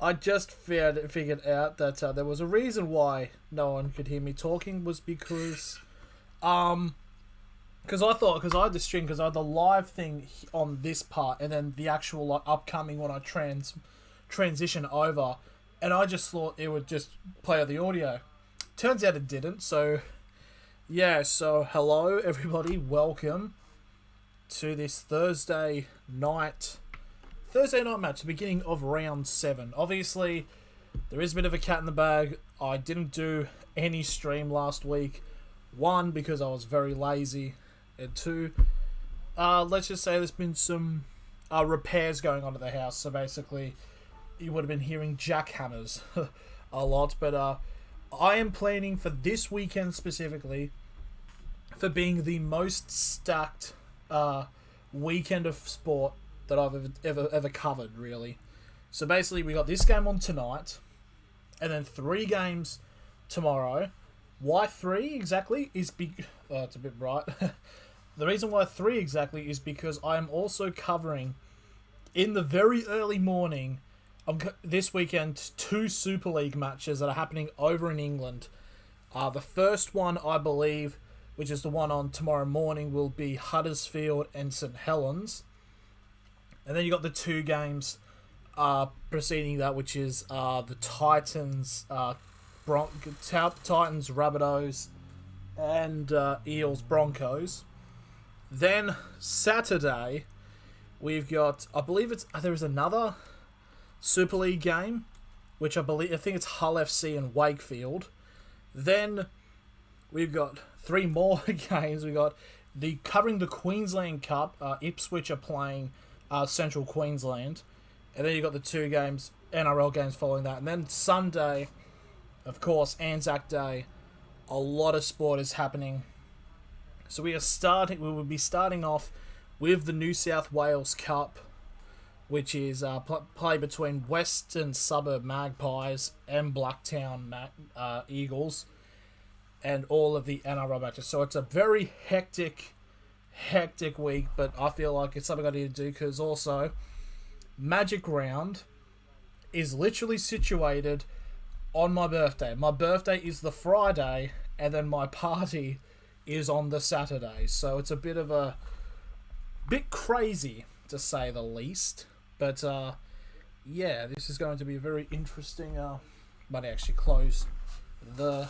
I just figured out that there was a reason why no one could hear me talking was because I had the string, because I had the live thing on this part, and then the actual like upcoming when I transition over, and I just thought it would just play the audio. Turns out it didn't. So yeah. So hello everybody, welcome to this Thursday night match, the beginning of round 7. Obviously, there is a bit of a cat in the bag. I didn't do any stream last week. 1, because I was very lazy. And 2, let's just say there's been some repairs going on at the house. So basically, you would have been hearing jackhammers a lot. But I am planning for this weekend specifically for being the most stacked weekend of sport that I've ever covered, really. So basically, we got this game on tonight, and then 3 games tomorrow. Why 3 exactly is it's a bit bright. The reason why 3 exactly is because I am also covering, in the very early morning, this weekend, 2 Super League matches that are happening over in England. The first one, I believe, which is the one on tomorrow morning, will be Huddersfield and St Helens. And then you got the 2 games preceding that, which is the Titans, Titans, Rabbitohs, and Eels, Broncos. Then Saturday, we've got, I believe there is another Super League game, which I think it's Hull FC and Wakefield. Then we've got 3 more games. We got covering the Queensland Cup. Ipswich are playing Central Queensland, and then you got the 2 games, NRL games following that, and then Sunday, of course, Anzac Day. A lot of sport is happening. So we will be starting off with the New South Wales Cup, which is play between Western Suburb Magpies and Blacktown Eagles, and all of the NRL matches. So it's a very hectic week, but I feel like it's something I need to do, because also Magic Round is literally situated on my birthday. My birthday is the Friday, and then my party is on the Saturday. So it's a bit crazy, to say the least. But yeah, this is going to be a very interesting. Might actually close the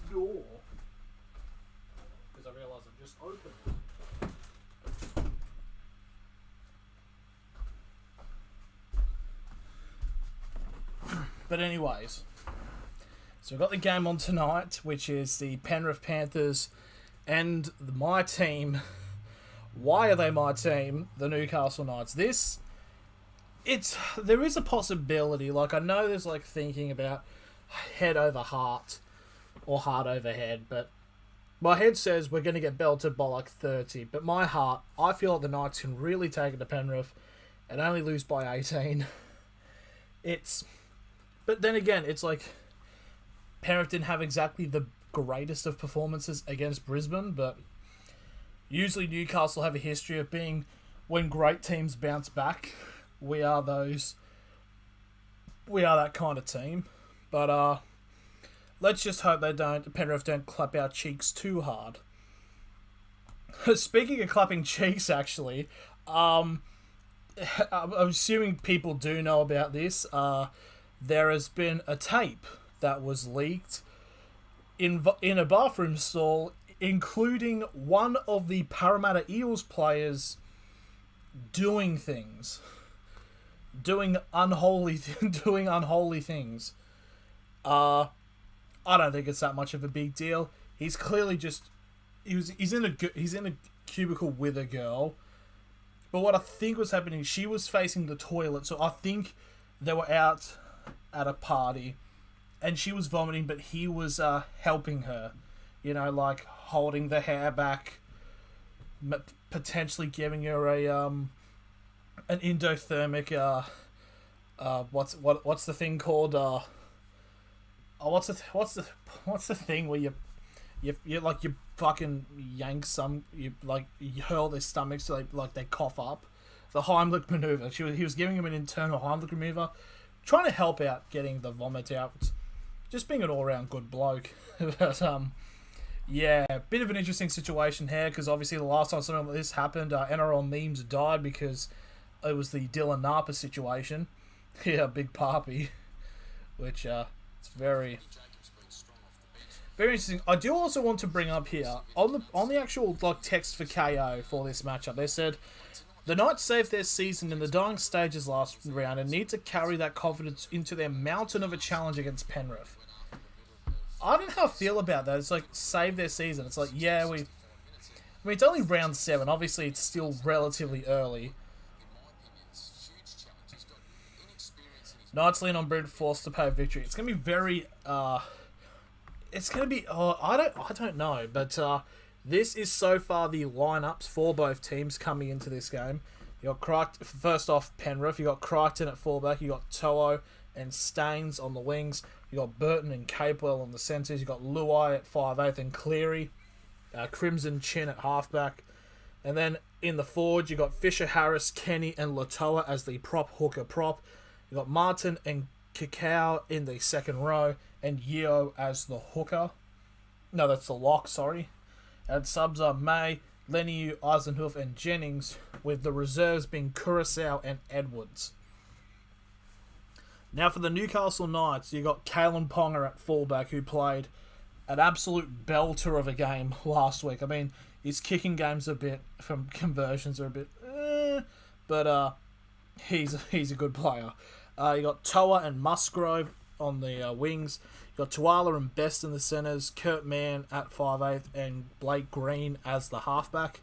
door, I realise I've just opened it. But anyways, so we've got the game on tonight, which is the Penrith Panthers and my team. Why are they my team? The Newcastle Knights. There is a possibility, like I know there's like thinking about head over heart or heart over head, but my head says we're going to get belted by like 30, but my heart, I feel like the Knights can really take it to Penrith and only lose by 18. But then again, it's like Penrith didn't have exactly the greatest of performances against Brisbane, but usually Newcastle have a history of being, when great teams bounce back, we are that kind of team. But let's just hope Penrith don't clap our cheeks too hard. Speaking of clapping cheeks, actually, I'm assuming people do know about this. There has been a tape that was leaked in a bathroom stall, including one of the Parramatta Eels players doing unholy things. I don't think it's that much of a big deal. He's clearly just he's in a cubicle with a girl. But what I think was happening, she was facing the toilet, so I think they were out at a party, and she was vomiting, but he was helping her, like holding the hair back, potentially giving her an endothermic. What's the thing called? What's the thing where you like you fucking yank you hurl their stomachs so they cough up. the Heimlich maneuver. He was giving him an internal Heimlich maneuver, trying to help out getting the vomit out. Just being an all-round good bloke. But, yeah, bit of an interesting situation here, because obviously the last time something like this happened, NRL memes died because it was the Dylan Napa situation. Yeah, Big Papi. Which, it's very interesting. I do also want to bring up here, on the actual text for KO for this matchup, they said, the Knights saved their season in the dying stages last round and need to carry that confidence into their mountain of a challenge against Penrith. I don't know how I feel about that. It's like, save their season. It's like, yeah, it's only round 7. Obviously, it's still relatively early. Knights lean on brute force to pay victory. It's going to be very, I don't know, but this is so far the lineups for both teams coming into this game. You got first off Penrith, you got Crichton at fullback, you got To'o and Staines on the wings, you got Burton and Capewell on the centres, you got Luai at 5'8" and Cleary, Crimson Chin at halfback, and then in the forward you got Fisher, Harris, Kenny and Latoa as the hooker prop. You got Martin and Cacao in the second row, and Yeo as the hooker. No, that's the lock, sorry. And subs are May, Leniu, Eisenhuth and Jennings, with the reserves being Curacao and Edwards. Now for the Newcastle Knights, you got Kalen Ponga at fullback, who played an absolute belter of a game last week. I mean, his kicking game's a bit, from conversions are a bit, but he's a good player. You got Toa and Musgrove on the wings. You got Tuala and Best in the centres. Kurt Mann at 5'8", and Blake Green as the halfback.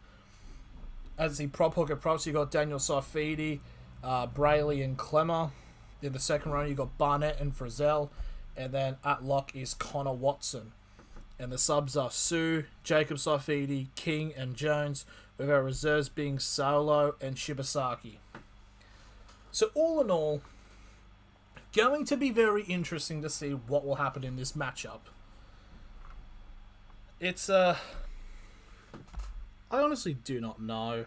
As the prop hooker props, you got Daniel Saifidi, Brayley and Clemmer. In the second row, you got Barnett and Frizzell, and then at lock is Connor Watson. And the subs are Sue, Jacob Saifidi, King and Jones, with our reserves being Solo and Shibasaki. So all in all, going to be very interesting to see what will happen in this matchup. It's, I honestly do not know.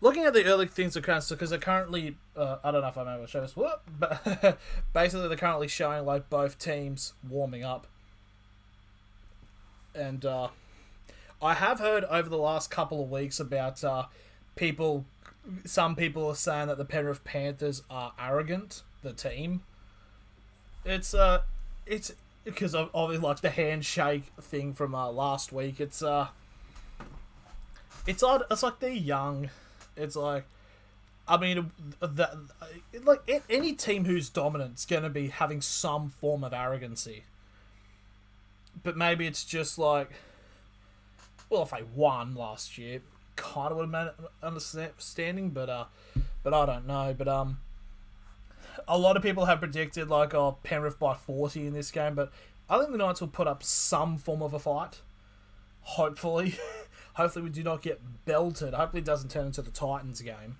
Looking at the early things because they're currently, I don't know if I'm able to show this, but basically they're currently showing like both teams warming up. And I have heard over the last couple of weeks about some people are saying that the Penrith Panthers are arrogant, the team. It's because of like the handshake thing from last week. It's odd. It's like they're young. It's like, I mean, any team who's dominant is going to be having some form of arrogancy. But maybe it's just like, well, if they won last year, kind of would have made an understanding, but I don't know. But a lot of people have predicted like, Penrith by 40 in this game, but I think the Knights will put up some form of a fight. Hopefully. Hopefully we do not get belted. Hopefully it doesn't turn into the Titans game.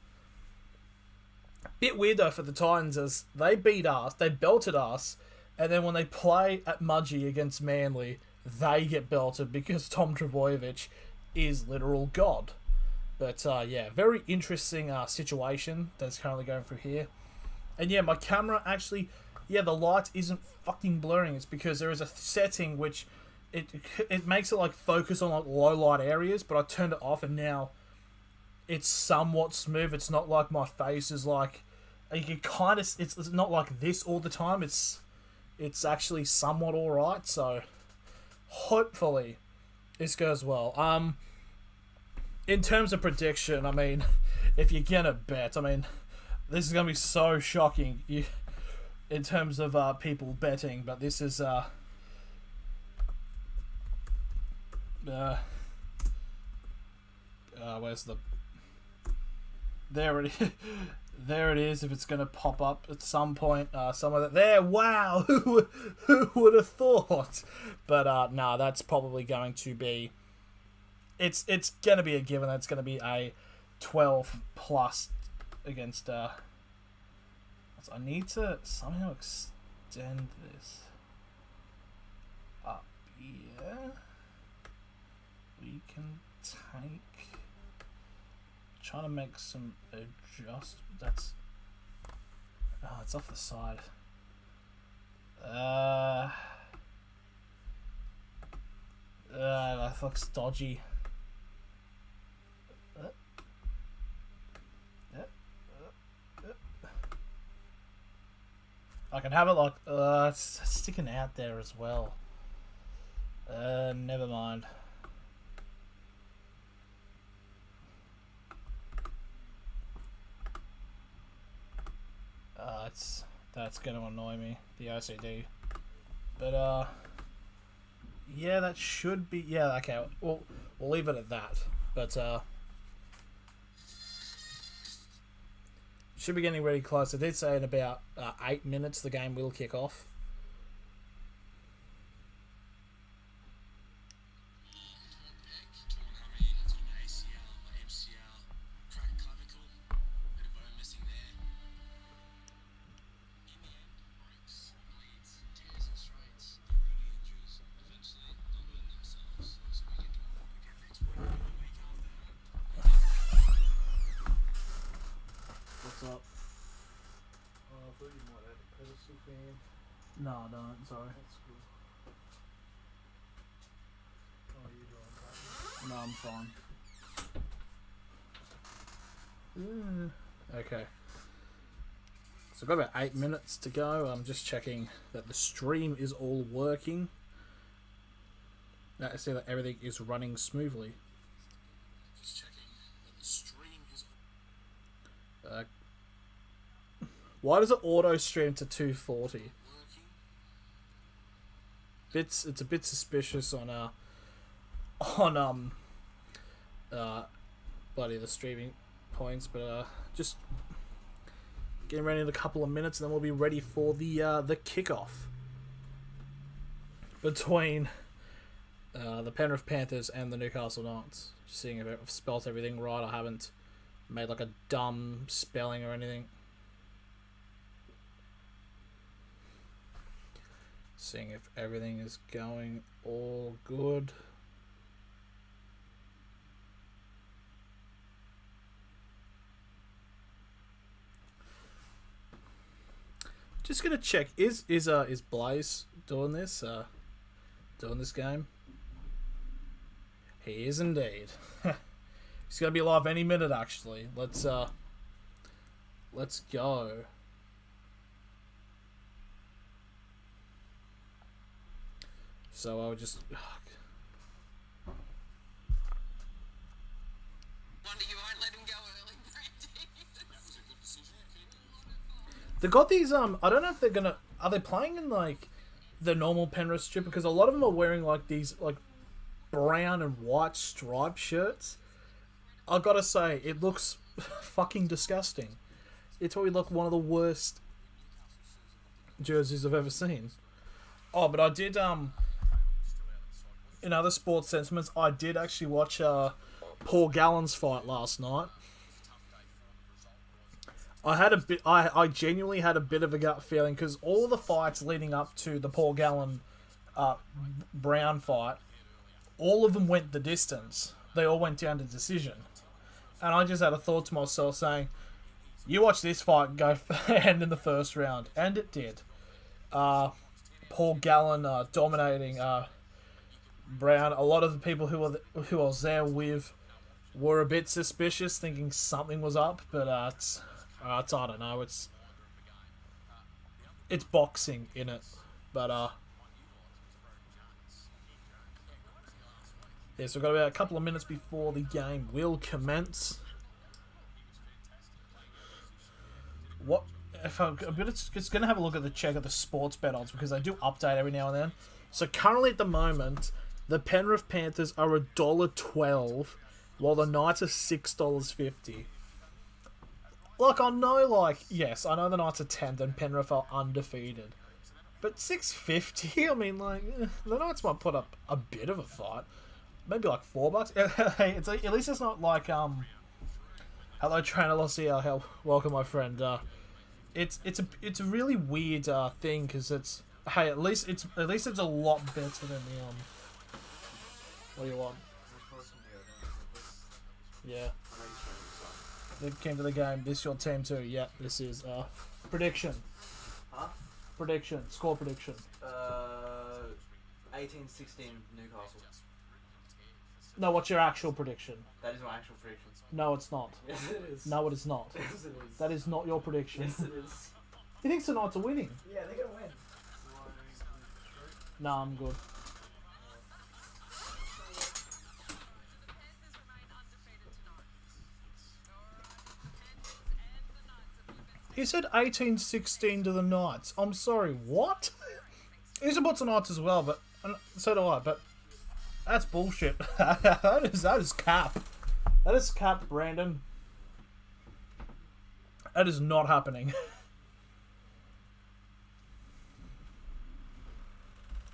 Bit weird though for the Titans, as they beat us, they belted us, and then when they play at Mudgee against Manly, they get belted because Tom Trbojevic is literal god. But yeah, very interesting situation that's currently going through here. And yeah, my camera actually, yeah, the light isn't fucking blurring. It's because there is a setting which it makes it like focus on like low light areas, but I turned it off and now it's somewhat smooth. It's not like my face is like, you can kind of, it's not like this all the time. It's actually somewhat alright, so hopefully this goes well. In terms of prediction, I mean, if you're gonna bet, I mean, this is gonna be so shocking in terms of people betting, but this is where's the, there it is. There it is. If it's going to pop up at some point, somewhere there. Wow, who would have thought? But nah, that's probably going to be. It's going to be a given. That's going to be a 12 plus against. I need to somehow extend this up here. We can take trying to make some adjust. That's it's off the side. That looks dodgy. I can have it like it's sticking out there as well. Never mind. That's gonna annoy me, the OCD. But yeah, that should be okay. We'll leave it at that. But should be getting really close. I did say in about 8 minutes the game will kick off. What's up? I thought you might have a pedestal fan. No, I don't. Sorry. That's good. Oh, you doing that? No, I'm fine. Okay. So I've got about 8 minutes to go. I'm just checking that the stream is all working. I see that everything is running smoothly. Just checking that the stream is. Why does it auto stream to 240? It's a bit suspicious on bloody the streaming points, but just getting ready in a couple of minutes, and then we'll be ready for the kickoff between the Penrith Panthers and the Newcastle Knights. Just seeing if I've spelt everything right. I haven't made like a dumb spelling or anything. Seeing if everything is going all good. Just gonna check. Is Blaze doing this? Doing this game? He is indeed. He's gonna be live any minute. Actually, let's go. So I would just. Wonder you won't let him go early, Brandy. That was a good decision. They got these. I don't know if they're gonna. Are they playing in like the normal Penrith strip? Because a lot of them are wearing like these like brown and white striped shirts. I gotta say, it looks fucking disgusting. It's probably like one of the worst jerseys I've ever seen. Oh, but I did in other sports sentiments, I did actually watch Paul Gallen's fight last night. I genuinely had a bit of a gut feeling because all of the fights leading up to the Paul Gallen Brown fight, all of them went the distance. They all went down to decision. And I just had a thought to myself saying, you watch this fight go end in the first round. And it did. Paul Gallen dominating Brown. A lot of the people who I was there with were a bit suspicious, thinking something was up, but it's I don't know. It's boxing in it, but yeah. So we've got about a couple of minutes before the game will commence. What if I'm just going to have a look at the sports bet odds because they do update every now and then. So currently at the moment, the Penrith Panthers are $1.12, while the Knights are $6.50. Like I know, yes, I know the Knights are 10th and Penrith are undefeated, but $6.50. I mean, the Knights might put up a bit of a fight, maybe like $4. Hey, at least it's not like hello trainer Lucia, welcome my friend. It's a really weird thing because it's at least it's a lot better than the What do you want? Yeah. that came to the game. This your team too? Yeah, this is. Prediction. Huh? Prediction. Score prediction. 18-16 Newcastle. No, what's your actual prediction? That is my actual prediction. No, it's not. Yes, it is. No, it is not. Yes, it is. That is not your prediction. Yes, it is. He thinks the Knights are winning. Yeah, they're gonna win. Nah, I'm good. He said 18-16 to the Knights. I'm sorry, what? He supports the Knights as well, but so do I. But that's bullshit. that is cap. That is cap, Brandon. That is not happening.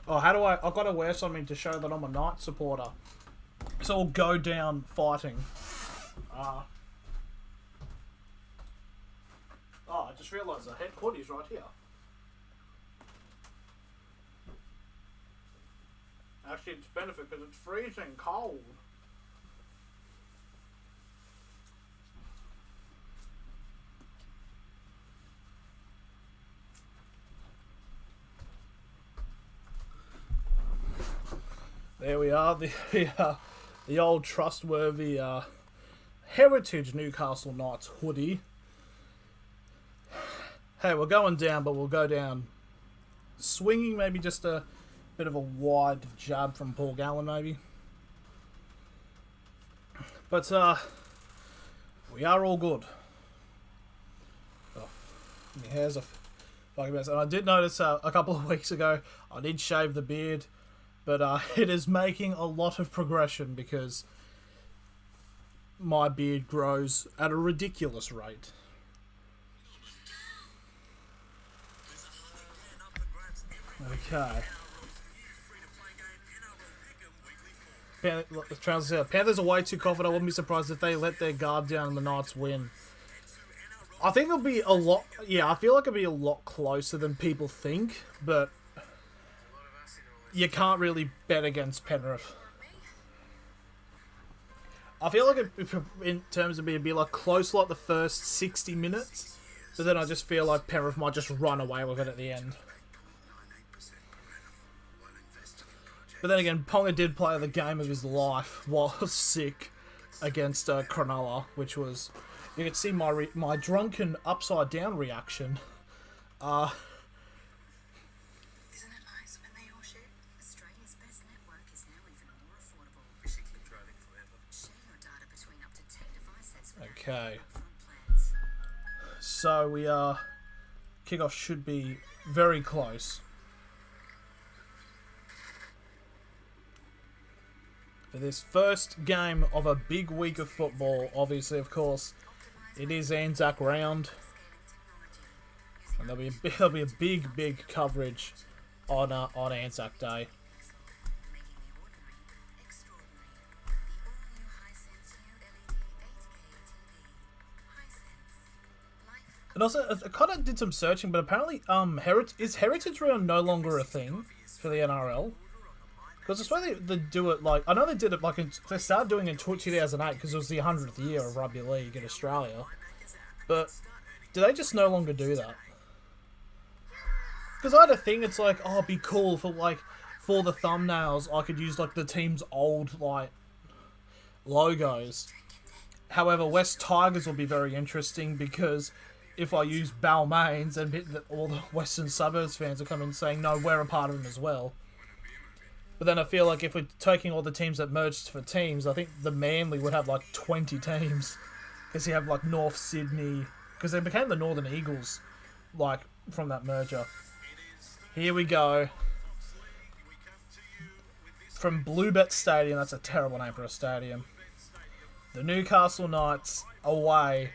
Oh, how do I... I've got to wear something to show that I'm a Knights supporter. So I'll go down fighting. Oh, I just realised the head hoodie's right here. Actually, it's benefit because it's freezing cold. There we are, the old trustworthy heritage Newcastle Knights hoodie. Hey, we're going down, but we'll go down swinging, maybe just a bit of a wide jab from Paul Gallen, maybe. But we are all good. Oh, my hair's a fucking mess. And I did notice a couple of weeks ago, I did shave the beard. But it is making a lot of progression because my beard grows at a ridiculous rate. Okay. Panthers are way too confident. I wouldn't be surprised if they let their guard down and the Knights win. I think it'll be a lot... Yeah, I feel like it'll be a lot closer than people think, but... You can't really bet against Penrith. I feel like in terms of it'd be like close like the first 60 minutes, but then I just feel like Penrith might just run away with it at the end. But then again, Ponga did play the game of his life while sick against Cronulla, which was... You could see my drunken upside down reaction. Okay, so we are... Kickoff should be very close. For this first game of a big week of football, obviously, of course, it is Anzac round. And there'll be a big coverage on Anzac Day. And also, I kind of did some searching, but apparently, is Heritage Round no longer a thing for the NRL? Because it's why they do it, like... I know they did it, like, they started doing it in 2008, because it was the 100th year of rugby league in Australia. But, do they just no longer do that? Because I had a thing, it's like, oh, it'd be cool for, like, for the thumbnails, I could use, like, the team's old, like, logos. However, West Tigers will be very interesting, because... If I use Balmain's, and all the Western Suburbs fans will come in saying, no, we're a part of them as well. But then I feel like if we're taking all the teams that merged for teams, I think the Manly would have like 20 teams. Because you have like North Sydney, because they became the Northern Eagles, like, from that merger. Here we go. From Bluebet Stadium, that's a terrible name for a stadium. The Newcastle Knights away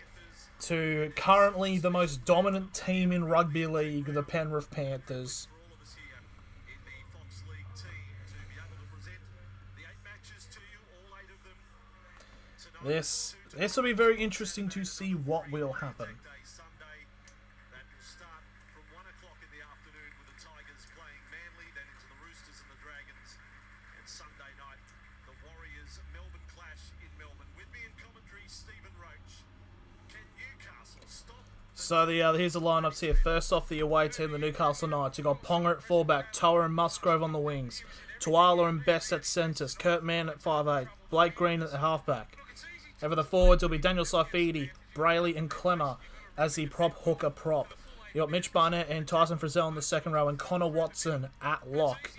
to currently the most dominant team in rugby league, the Penrith Panthers. This will be very interesting to see what will happen. So here's the lineups here. First off, the away team, the Newcastle Knights. You got Ponga at fullback, Toa and Musgrove on the wings, Tuala and Best at centres, Kurt Mann at 5'8", Blake Green at the halfback. Over the forwards will be Daniel Saifidi, Brayley and Clemmer as the prop hooker prop. You got Mitch Barnett and Tyson Frizzell in the second row and Connor Watson at lock.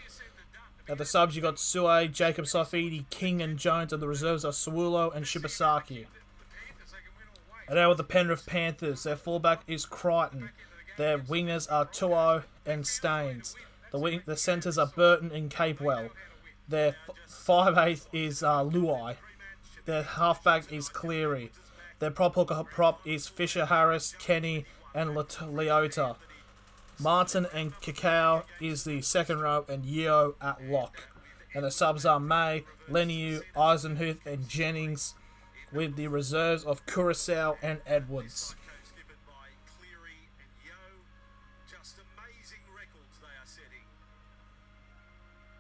At the subs, you got Sue, Jacob Saifidi, King and Jones, and the reserves are Suulo and Shibasaki. And now with the Penrith Panthers, their fullback is Crichton. Their wingers are Tuo and Staines. The centres are Burton and Capewell. Their 5'8" is Luai. Their halfback is Cleary. Their prop hooker prop is Fisher Harris, Kenny, and Leota. Martin and Cacao is the second row, and Yeo at lock. And the subs are May, Leniu, Eisenhuth, and Jennings, with the reserves of Curacao and Edwards. Just amazing records they are setting.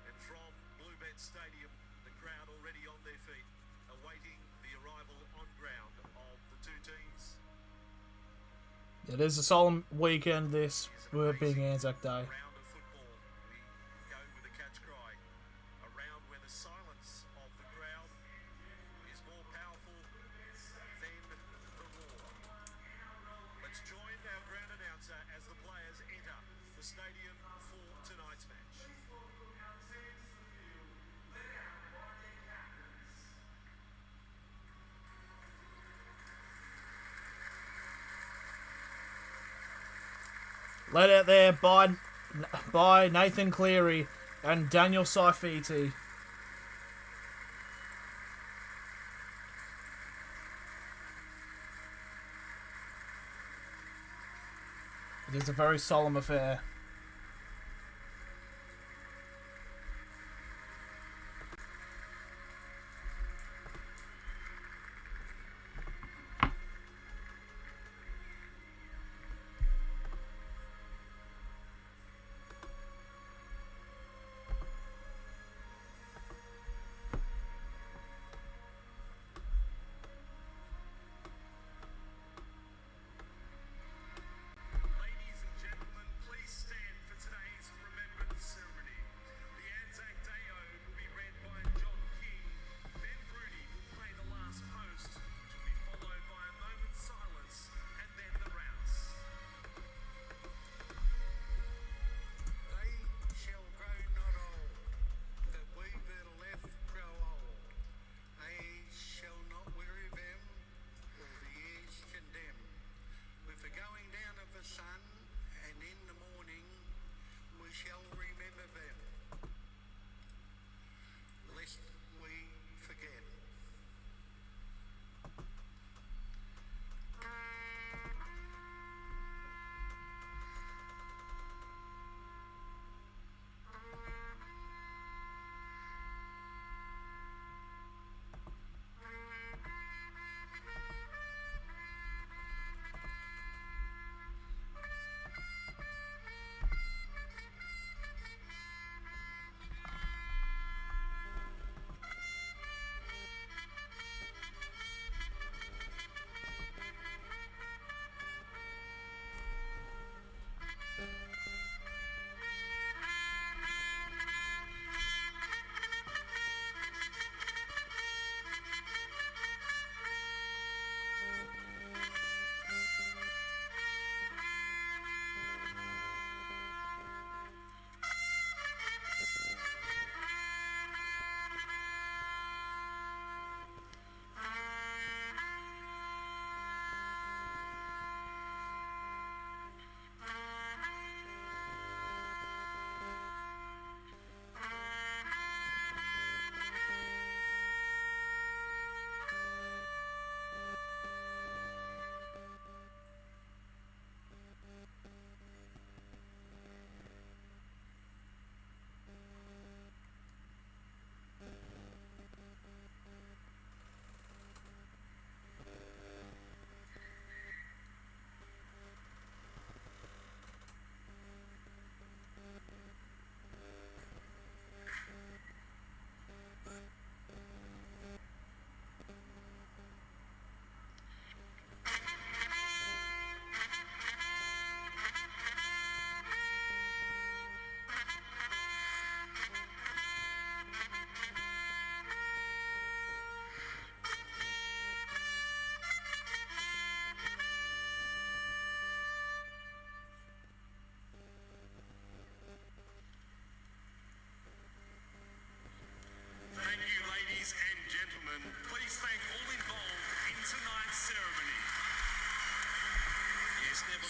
And from Bluebet Stadium, the crowd already on their feet, awaiting the arrival on ground of the two teams. It is a solemn weekend, this being Anzac Day. Round of football, we go with a catch cry. A round where the silence of the crowd is more powerful than the roar. Let's join our ground announcer as the players enter the stadium for tonight's match. Led out there by Nathan Cleary and Daniel Saifiti. It is a very solemn affair. Ladies and gentlemen, please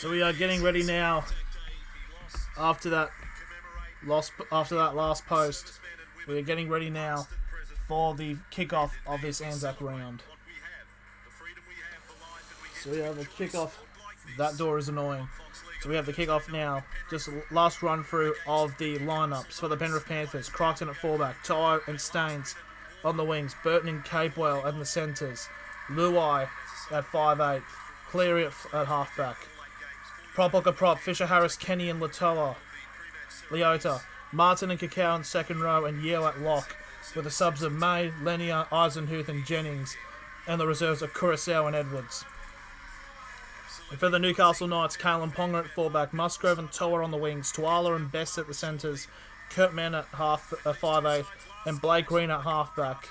So we are getting ready now. After that last post, we are getting ready now for the kickoff of this Anzac round. So we have the kickoff. That door is annoying. So we have the kickoff now. Just a last run through of the lineups for the Penrith Panthers. Crichton at fullback, To'o and Staines on the wings, Burton and Capewell at the centres, Luai at 5'8", Cleary at halfback, prop hooker prop, Fisher Harris, Kenny and Leota, Martin and Cacao in second row, and Yeo at lock, with the subs of May, Lenier, Eisenhuth and Jennings, and the reserves of Curacao and Edwards. And for the Newcastle Knights, Kalen Ponga at fullback, Musgrove and Toa on the wings, Tuala and Best at the centres, Kurt Mann at 5'8", and Blake Green at halfback.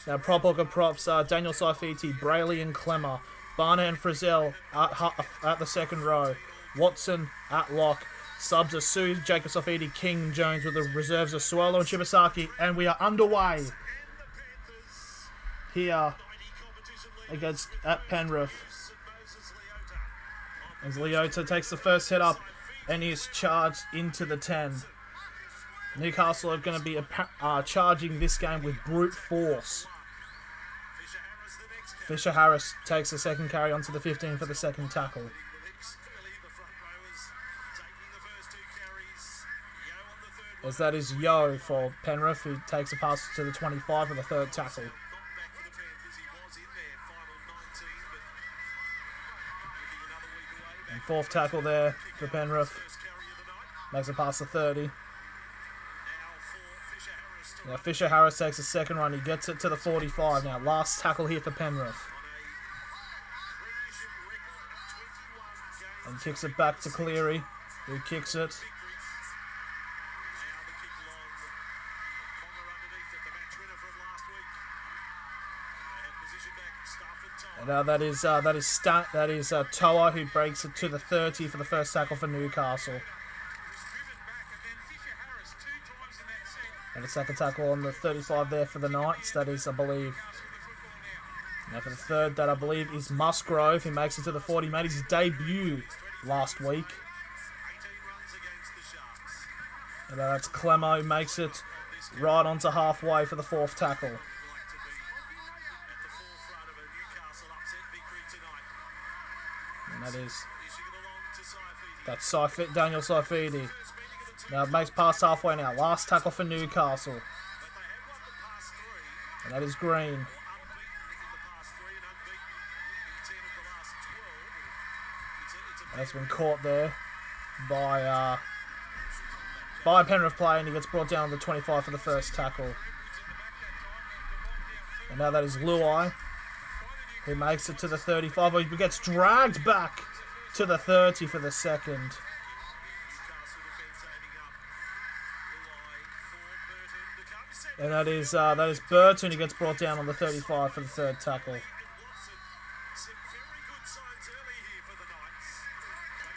Now prop hooker props are Daniel Saifiti, Brayley and Clemmer, Barner and Frizzell at the second row, Watson at lock, subs are Sue, Jacob Saifiti, King, Jones, with the reserves of Suolo and Shibasaki, and we are underway here at Penrith. As Leota takes the first hit up and he is charged into the 10. Newcastle are going to be charging this game with brute force. Fisher Harris takes the second carry onto the 15 for the second tackle. As that is Yo for Penrith, who takes a pass to the 25 for the third tackle. And fourth tackle there for Penrith. Makes a pass to 30. Now Fisher Harris takes a second run. He gets it to the 45. Now last tackle here for Penrith. And kicks it back to Cleary, who kicks it. And that is Toa, who breaks it to the 30 for the first tackle for Newcastle. And a second tackle on the 35 there for the Knights. That is, I believe... Now for the third, that I believe is Musgrove, who makes it to the 40. Made his debut last week. And that's Clemmo, who makes it right onto halfway for the fourth tackle. And that's Daniel Saifidi. Now it makes past halfway now. Last tackle for Newcastle. And that is Green. That's been caught there by Penrith player, and he gets brought down to the 25 for the first tackle. And now that is Luai, who makes it to the 35. He gets dragged back to the 30 for the second. And that is Burton, who gets brought down on the 35 for the third tackle.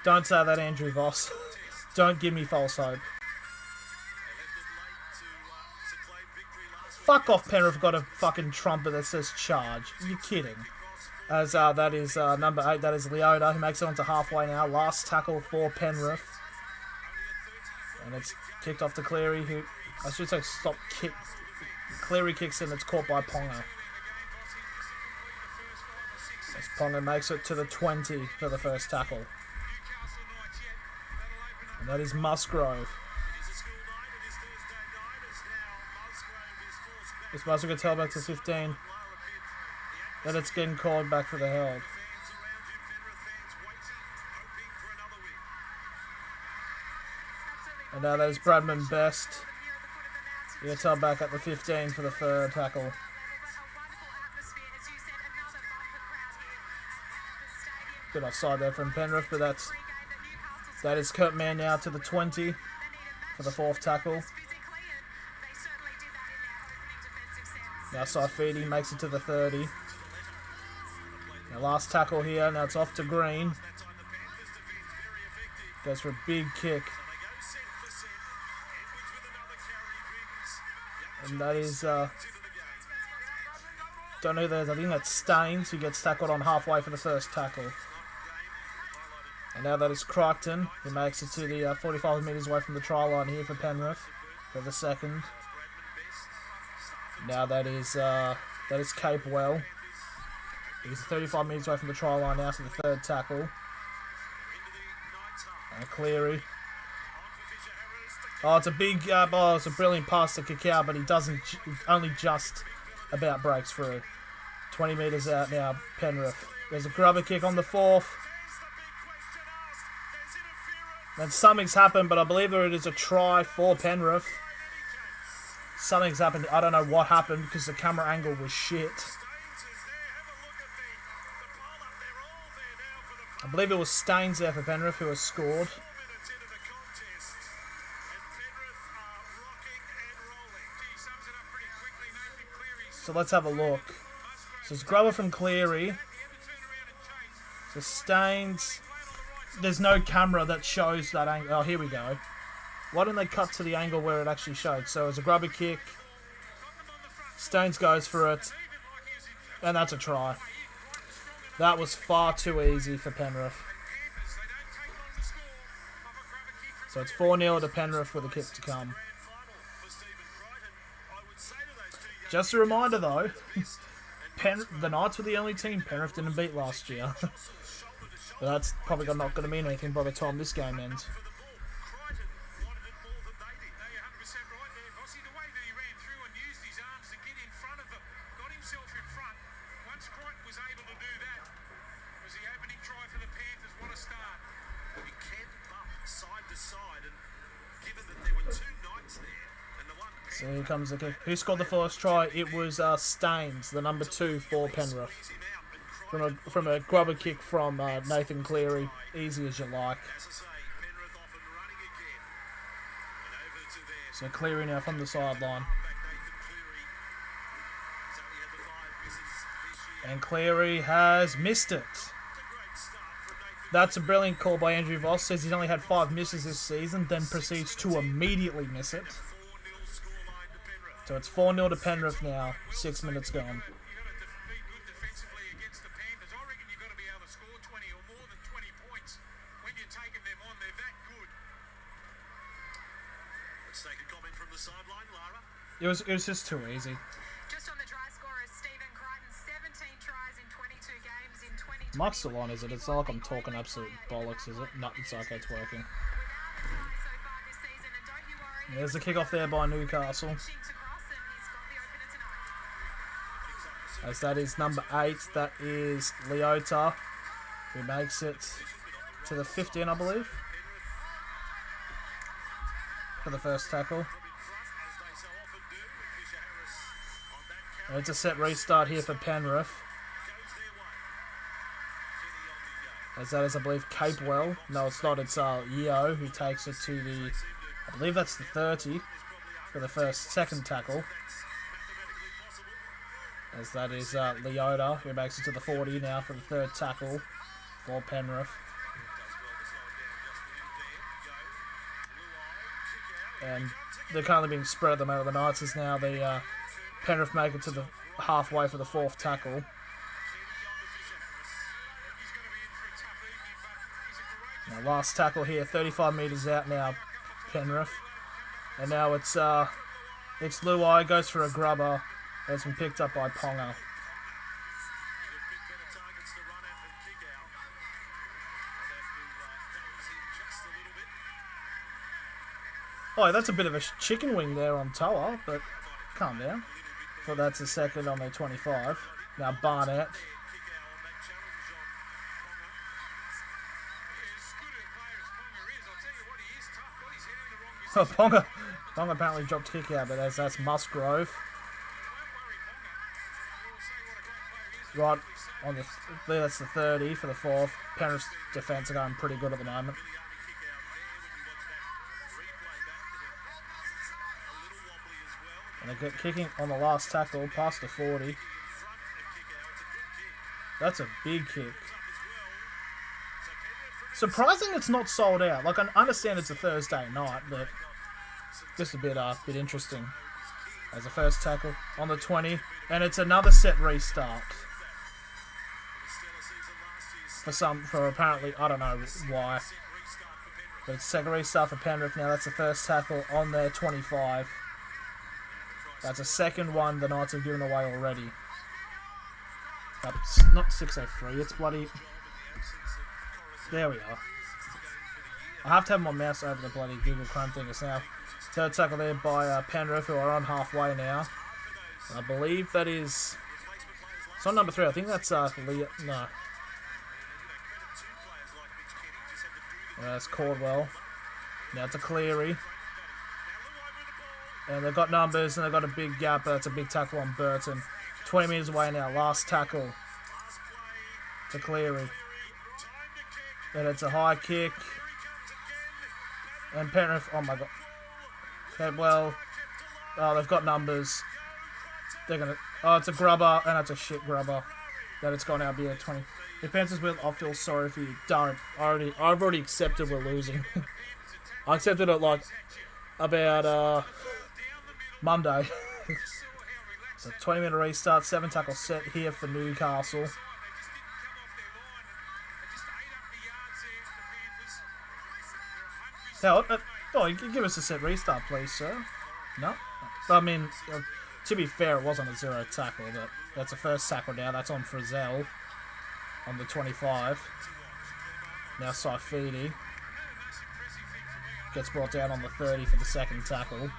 Don't say that, Andrew Voss. Don't give me false hope. Fuck off, Penrith got a fucking trumpet that says charge. You're kidding. As that is number 8, that is Leota, who makes it onto halfway now. Last tackle for Penrith. And it's kicked off to Cleary, who... I should say stop kick. Cleary kicks in, it's caught by Ponga. As Ponga makes it to the 20 for the first tackle. And that is Musgrove. This Musgrove gets held back to 15. Then it's getting called back for the held. And now that is Bradman Best. He gets held back at the 15 for the third tackle. Bit offside there from Penrith, but that is Kurt Mann now to the 20 for the fourth tackle. Now Saifidi makes it to the 30. Now last tackle here. Now it's off to Green. Goes for a big kick. And that is... don't know who that is. I think that's Staines, who gets tackled on halfway for the first tackle. And now that is Crichton, who makes it to the 45 metres away from the try line here for Penrith for the second. Now that is Capewell. He's 35 metres away from the try line now to the third tackle. And Cleary. Oh, it's a big, it's a brilliant pass to Kikau, but he only just about breaks through. 20 metres out now, Penrith. There's a grubber kick on the fourth. And something's happened, but I believe it is a try for Penrith. Something's happened. I don't know what happened because the camera angle was shit. I believe it was Staines there for Penrith who has scored. So let's have a look. So it's grubber from Cleary. So Staines. There's no camera that shows that angle. Oh, here we go. Why didn't they cut to the angle where it actually showed? So it's a grubber kick. Staines goes for it. And that's a try. That was far too easy for Penrith. So it's 4-0 to Penrith with a kick to come. Just a reminder though, the Knights were the only team Penrith didn't beat last year. But that's probably not going to mean anything by the time this game ends. So here comes the kick. Who scored the first try? It was Staines, the number 2 for Penrith. From a grubber kick from Nathan Cleary. Easy as you like. So Cleary now from the sideline. And Cleary has missed it. That's a brilliant call by Andrew Voss. Says he's only had 5 misses this season, then proceeds to immediately miss it. So it's 4-0 to Penrith now. 6 minutes gone. It was just too easy. Just on the try scorer, Stephen Crichton, 17 tries in 22 games in 2020. Mike's still on, is it? It's not like I'm talking absolute bollocks, is it? No, it's okay, it's working. There's the kickoff there by Newcastle. As that is number 8, that is Leota, who makes it to the 15, I believe, for the first tackle. And it's a set restart here for Penrith. As that is, I believe, Capewell. No, it's not. It's Yeo who takes it to the, I believe that's the 30 for the second tackle. As that is Leota who makes it to the 40 now for the third tackle for Penrith. And they're currently being spread at the moment. The Knights is now the Penrith make it to the halfway for the 4th tackle. Now last tackle here, 35 metres out now, Penrith. And now it's Luai, goes for a grubber. Has been picked up by Ponga. Oh, that's a bit of a chicken wing there on Toa, but calm down. So that's the second on their 25. Now Barnett. Oh, Ponga apparently dropped kick out, but that's Musgrove. Right on that's the 30 for the 4th. Penrith's defence are going pretty good at the moment. And they get kicking on the last tackle past the 40. That's a big kick. Surprising it's not sold out. Like, I understand it's a Thursday night, but just a bit interesting. As a first tackle on the 20, and it's another set restart. for apparently, I don't know why. But it's second restart for Penrith now. That's the first tackle on their 25. That's a second one the Knights have given away already. It's not 603, it's bloody... There we are. I have to have my mouse over the bloody Google Chrome thing just now. Third tackle there by Penrith, who are on halfway now. I believe that is... It's on number 3, I think that's Leo... No. That's Caldwell. Now it's a Cleary. And they've got numbers and they've got a big gap, but it's a big tackle on Burton. 20 metres away now, last tackle. To Cleary. And it's a high kick. And Penrith, oh my god. Okay, well, oh, they've got numbers. They're gonna, oh, it's a grubber, and it's a shit grubber. That it's gone out be a 20. If Panthers will, I feel sorry for you. Don't. I've already accepted we're losing. I accepted it like about Monday. So 20-minute restart, 7 tackle set here for Newcastle. Now, oh, you can give us a set restart, please, sir. No? I mean, to be fair, it wasn't a 0 tackle, but that's the first tackle now. That's on Frizzell on the 25. Now Saifidi gets brought down on the 30 for the second tackle.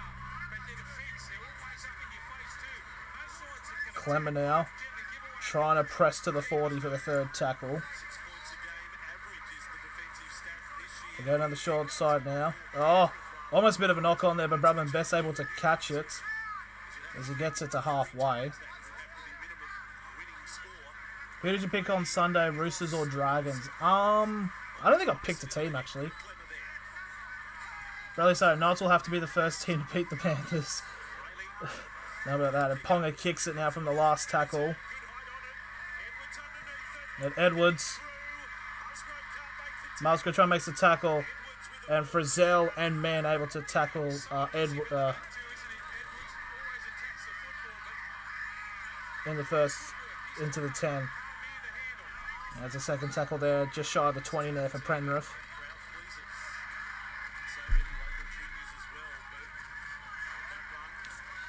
Clemmer now trying to press to the 40 for the third tackle. They go down the short side now. Oh, almost a bit of a knock on there, but Bradman Best able to catch it as he gets it to halfway. Who did you pick on Sunday, Roosters or Dragons? I don't think I picked a team, actually. Really sorry, Knights will have to be the first team to beat the Panthers. How about that? And Ponga kicks it now from the last tackle. And Edwards. Musgrave makes the tackle. And Frizzell and Mann able to tackle in the first, into the 10. There's a second tackle there, just shy of the 20 there for Penrith.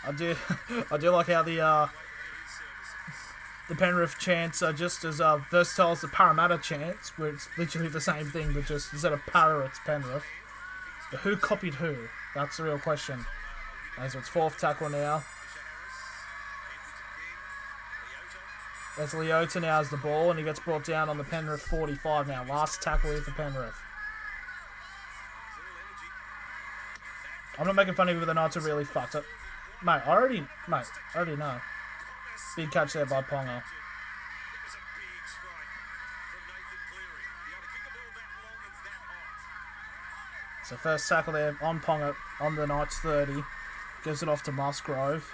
I do like how the Penrith chants are just as versatile as the Parramatta chants, where it's literally the same thing, but just instead of Para, it's Penrith. But who copied who? That's the real question. And so it's fourth tackle now. That's Leota now has the ball, and he gets brought down on the Penrith 45 now. Last tackle here for Penrith. I'm not making fun of you, but the Knights are really fucked up. Mate, I already know. Big catch there by Ponga. So first tackle there on Ponga on the Knights 30. Gives it off to Musgrove.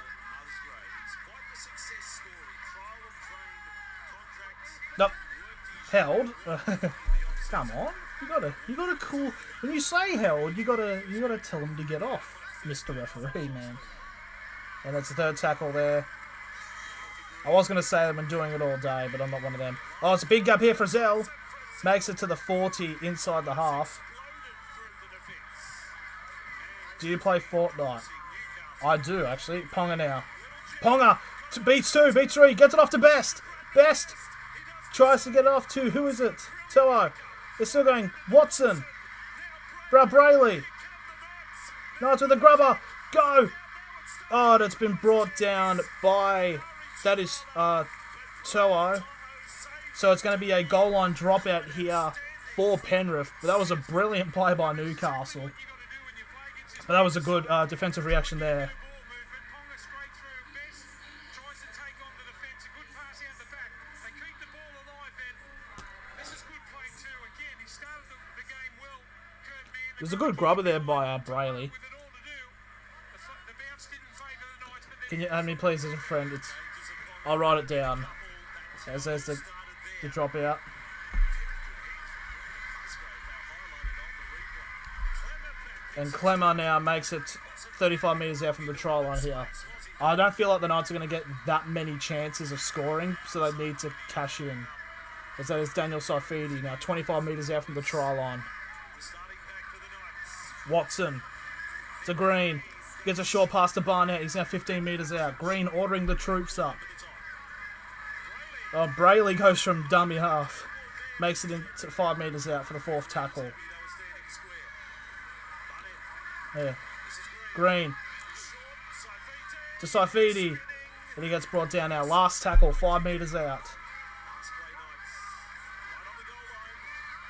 Nope. Held. Come on. You gotta cool. When you say held, you gotta tell him to get off, Mr. Referee, man. And that's the third tackle there. I was going to say I've been doing it all day, but I'm not one of them. Oh, it's a big gap here for Zell. Makes it to the 40 inside the half. Do you play Fortnite? I do, actually. Ponga now. Ponga! Beats 2, beats 3. Gets it off to Best. Best tries to get it off to, who is it? Toa. They're still going. Watson. Brayley. Knights with a grubber. Go! Oh, that's been brought down by... That is Toa. So it's going to be a goal line dropout here for Penrith. But that was a brilliant play by Newcastle. But that was a good defensive reaction there. There's a good grubber there by Brayley. Can you add me please as a friend? I'll write it down. There's the dropout. And Clemmer now makes it 35 metres out from the try line here. I don't feel like the Knights are going to get that many chances of scoring, so they need to cash in As that is Daniel Saifidi now 25 metres out from the try line. Watson to Green. Gets a short pass to Barnett. He's now 15 metres out. Green ordering the troops up. Oh, Brayley goes from dummy half. Makes it into 5 metres out for the 4th tackle. Yeah. Green. To Saifidi. And he gets brought down now. Last tackle, 5 metres out.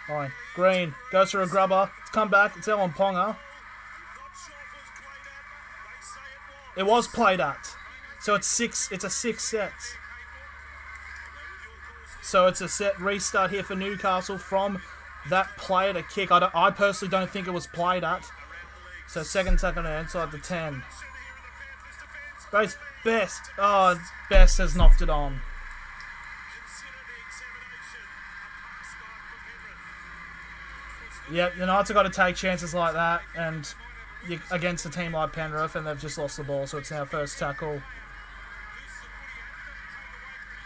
Fine. Green goes for a grubber. It's come back. It's out on Ponga. It was played at. So it's 6. It's a 6 sets. So it's a set restart here for Newcastle from that play at a kick. I personally don't think it was played at. So second tackle now inside the 10. Best. Oh, Best has knocked it on. Yep, the Knights have got to take chances like that, and against a team like Penrith, and they've just lost the ball, so it's now first tackle.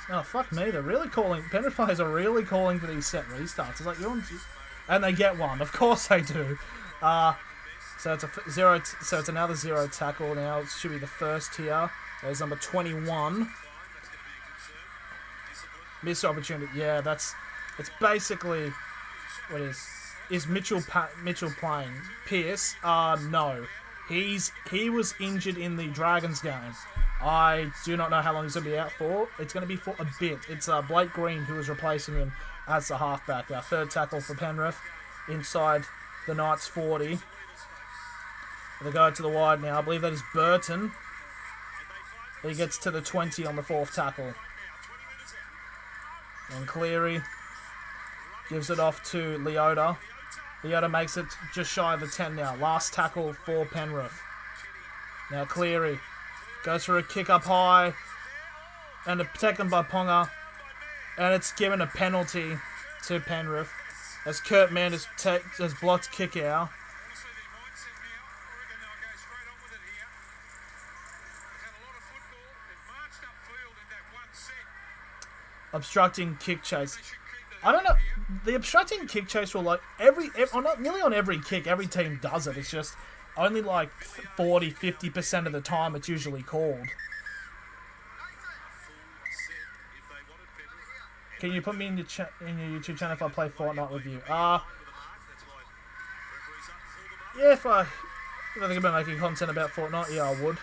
Oh, fuck me, they're really calling. Penrith players are really calling for these set restarts. It's like, you're on. And they get one, of course they do. So it's a 0. So it's another 0 tackle now. It should be the first here. There's number 21. Missed opportunity. Yeah, it's basically what is Mitchell playing? Pearce? No. He was injured in the Dragons game. I do not know how long he's going to be out for. It's going to be for a bit. It's Blake Green who is replacing him as the halfback. Our third tackle for Penrith inside the Knights 40. They go to the wide now. I believe that is Burton. He gets to the 20 on the 4th tackle. And Cleary gives it off to Leota. Leota makes it just shy of the 10 now. Last tackle for Penrith. Now Cleary goes for a kick up high. And a taken by Ponga. And it's given a penalty to Penrith. As Kurt Mann has blocked kick out. Obstructing kick chase. I don't know. The obstructing kick chase will nearly on every kick, every team does it. It's just only like 40-50% of the time it's usually called. Can you put me in your YouTube channel if I play Fortnite with you? Yeah, if I think about making content about Fortnite, yeah, I would.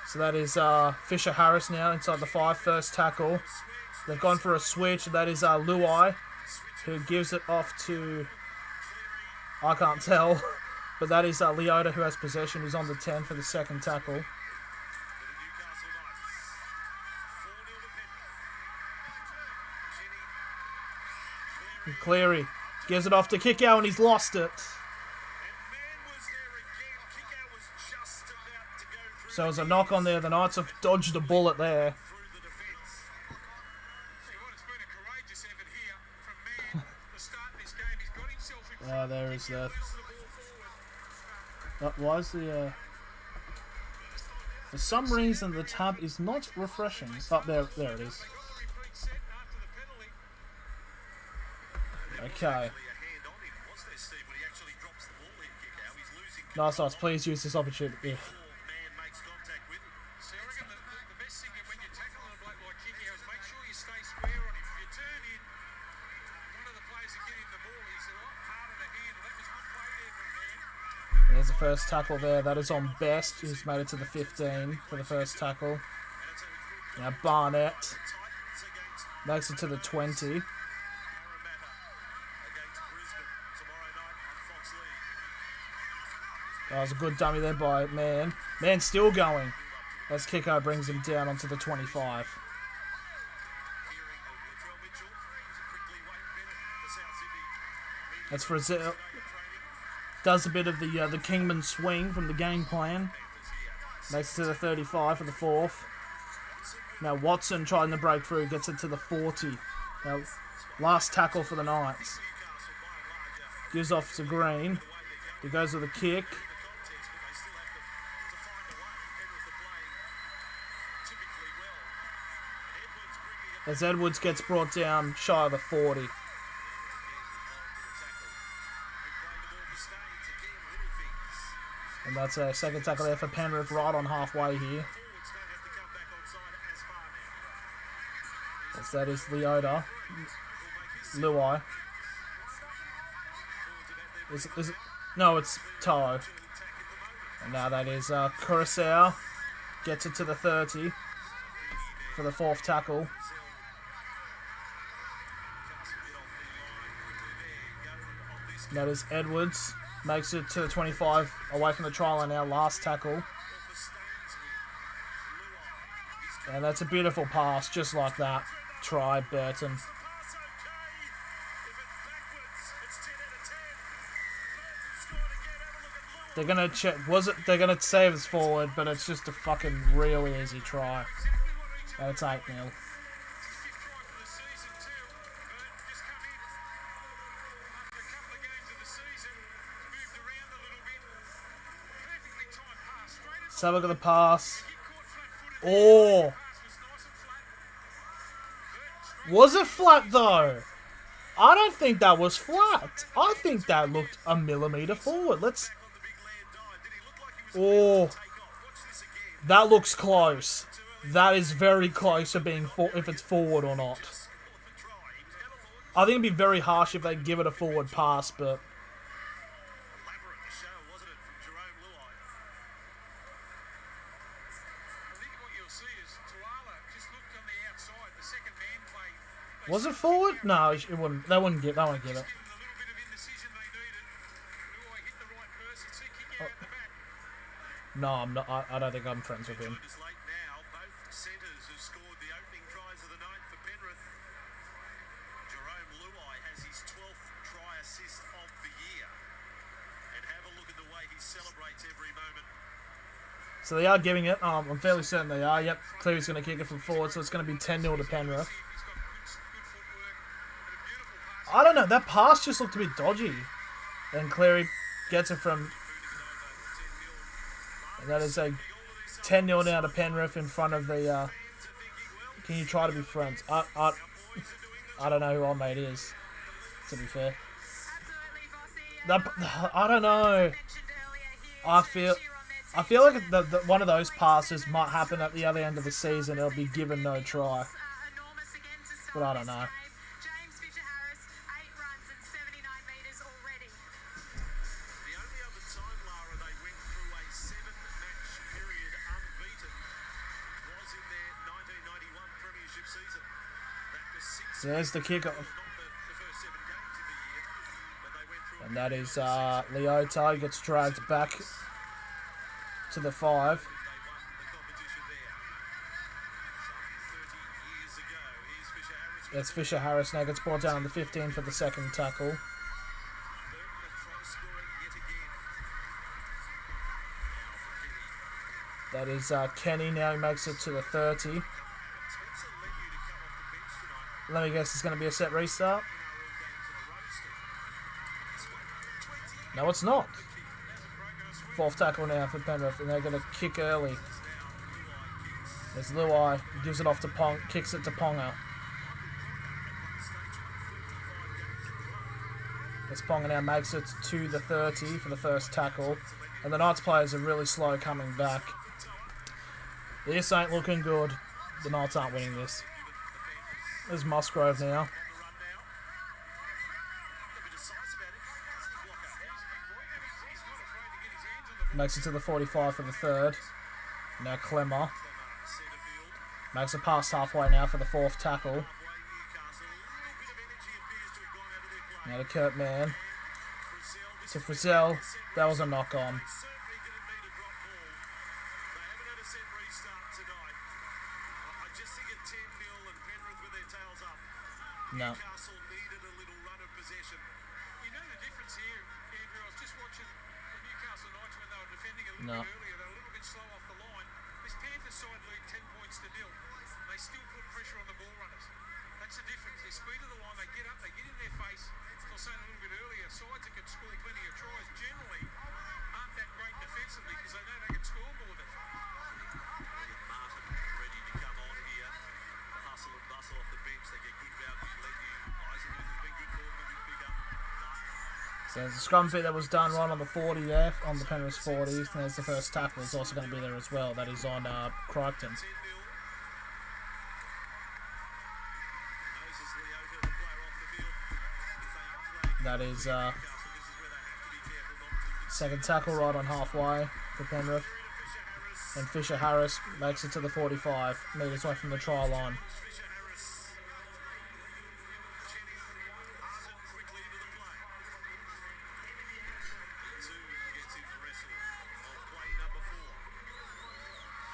So that is Fisher Harris now inside the 5, first tackle. They've gone for a switch. That is Luai, who gives it off to... I can't tell. But that is Leota, who has possession. He's on the 10 for the second tackle. And Cleary gives it off to Kickow, and he's lost it. So there's a knock on there. The Knights have dodged a bullet there. There is that. Why is the... For some reason, the tab is not refreshing. Oh, there it is. Okay. Nice. Please use this opportunity. There's the first tackle there. That is on Best, who's made it to the 15 for the first tackle. Now Barnett makes it to the 20. That was a good dummy there by Mann. Mann still going as Kiko brings him down onto the 25. That's for Azil. Does a bit of the Kingman swing from the game plan. Makes it to the 35 for the 4th. Now Watson trying to break through, gets it to the 40. Now last tackle for the Knights. Gives off to Green. He goes with a kick. As Edwards gets brought down shy of the 40. And that's a second tackle there for Penrith, right on halfway here. As that is Leota. Luai. Is it? No, it's Toa. And now that is Curacao. Gets it to the 30 for the fourth tackle. That is Edwards. Makes it to the 25 away from the try line now. Last tackle. And that's a beautiful pass, just like that. Try, Burton. They're gonna check. They're gonna save us forward, but it's just a fucking really easy try. And it's 8-0. Let's have a look at the pass. Oh! Was it flat though? I don't think that was flat. I think that looked a millimetre forward. Let's... Oh, that looks close. That is very close to being if it's forward or not. I think it'd be very harsh if they give it a forward pass, but was it forward? No, it wouldn't. They wouldn't give. They won't give it. No, I'm not. I don't think I'm friends with him. Both centres have scored the opening tries of the night for Penrith. Jerome Luai has his 12th try assist of the year. And have a look at the way he celebrates every moment. So they are giving it. I'm fairly certain they are. Yep, Cleary's going to kick it from forward, so it's going to be 10-0 to Penrith. I don't know. That pass just looked a bit dodgy. And Cleary gets it from... And that is a 10-0 now to Penrith in front of the... Can you try to be friends? I don't know who our mate is, to be fair. I don't know. I feel like one of those passes might happen at the other end of the season. It'll be given no try. But I don't know. So there's the kickoff. And that is Leota gets dragged back to the 5. It's Fisher Harris now gets brought down on the 15 for the second tackle. That is Kenny now. He makes it to the 30. Let me guess, it's going to be a set restart. No, it's not. Fourth tackle now for Penrith, and they're going to kick early. There's Luai, gives it off to Pong, kicks it to Ponga. As Ponga now makes it to the 30 for the first tackle, and the Knights players are really slow coming back. This ain't looking good. The Knights aren't winning this. There's Musgrove now. Makes it to the 45 for the third. Now Clemmer. Makes a pass halfway now for the fourth tackle. Now to Kurt Mann. To Frizzell. That was a knock on. No. Newcastle needed a little run of possession. You know the difference here, Andrew. I was just watching the Newcastle Knights when they were defending a little bit earlier. They were a little bit slow off the line. This Panthers side lead 10 points to nil. They still put pressure on the ball runners. That's the difference. Their speed of the line, they get up, they get in their face. As I was saying a little bit earlier, sides that can score plenty of tries generally aren't that great defensively because they know they can score more than. Martin ready to come on here. The hustle and bustle off the So there's a scrum fit that was done right on the 40 there, on the Penrith 40. And there's the first tackle. It's also going to be there as well. That is on Crichton. That is second tackle right on halfway for Penrith. And Fisher Harris makes it to the 45 metres away from the try line.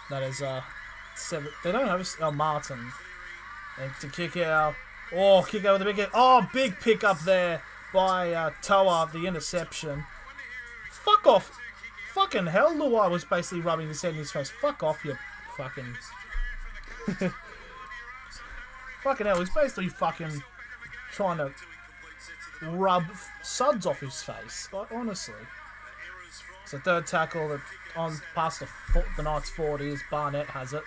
That is seven. They don't have Martin. And to kick out. Oh, kick out with a big hit. Oh, big pick up there by Toa, the interception. Fuck off. Fucking hell, Luai was basically rubbing his head in his face. Fuck off, you fucking... fucking hell, he's basically fucking trying to rub suds off his face. Like, honestly. It's a third tackle that on past the Knights 40 as Barnett has it.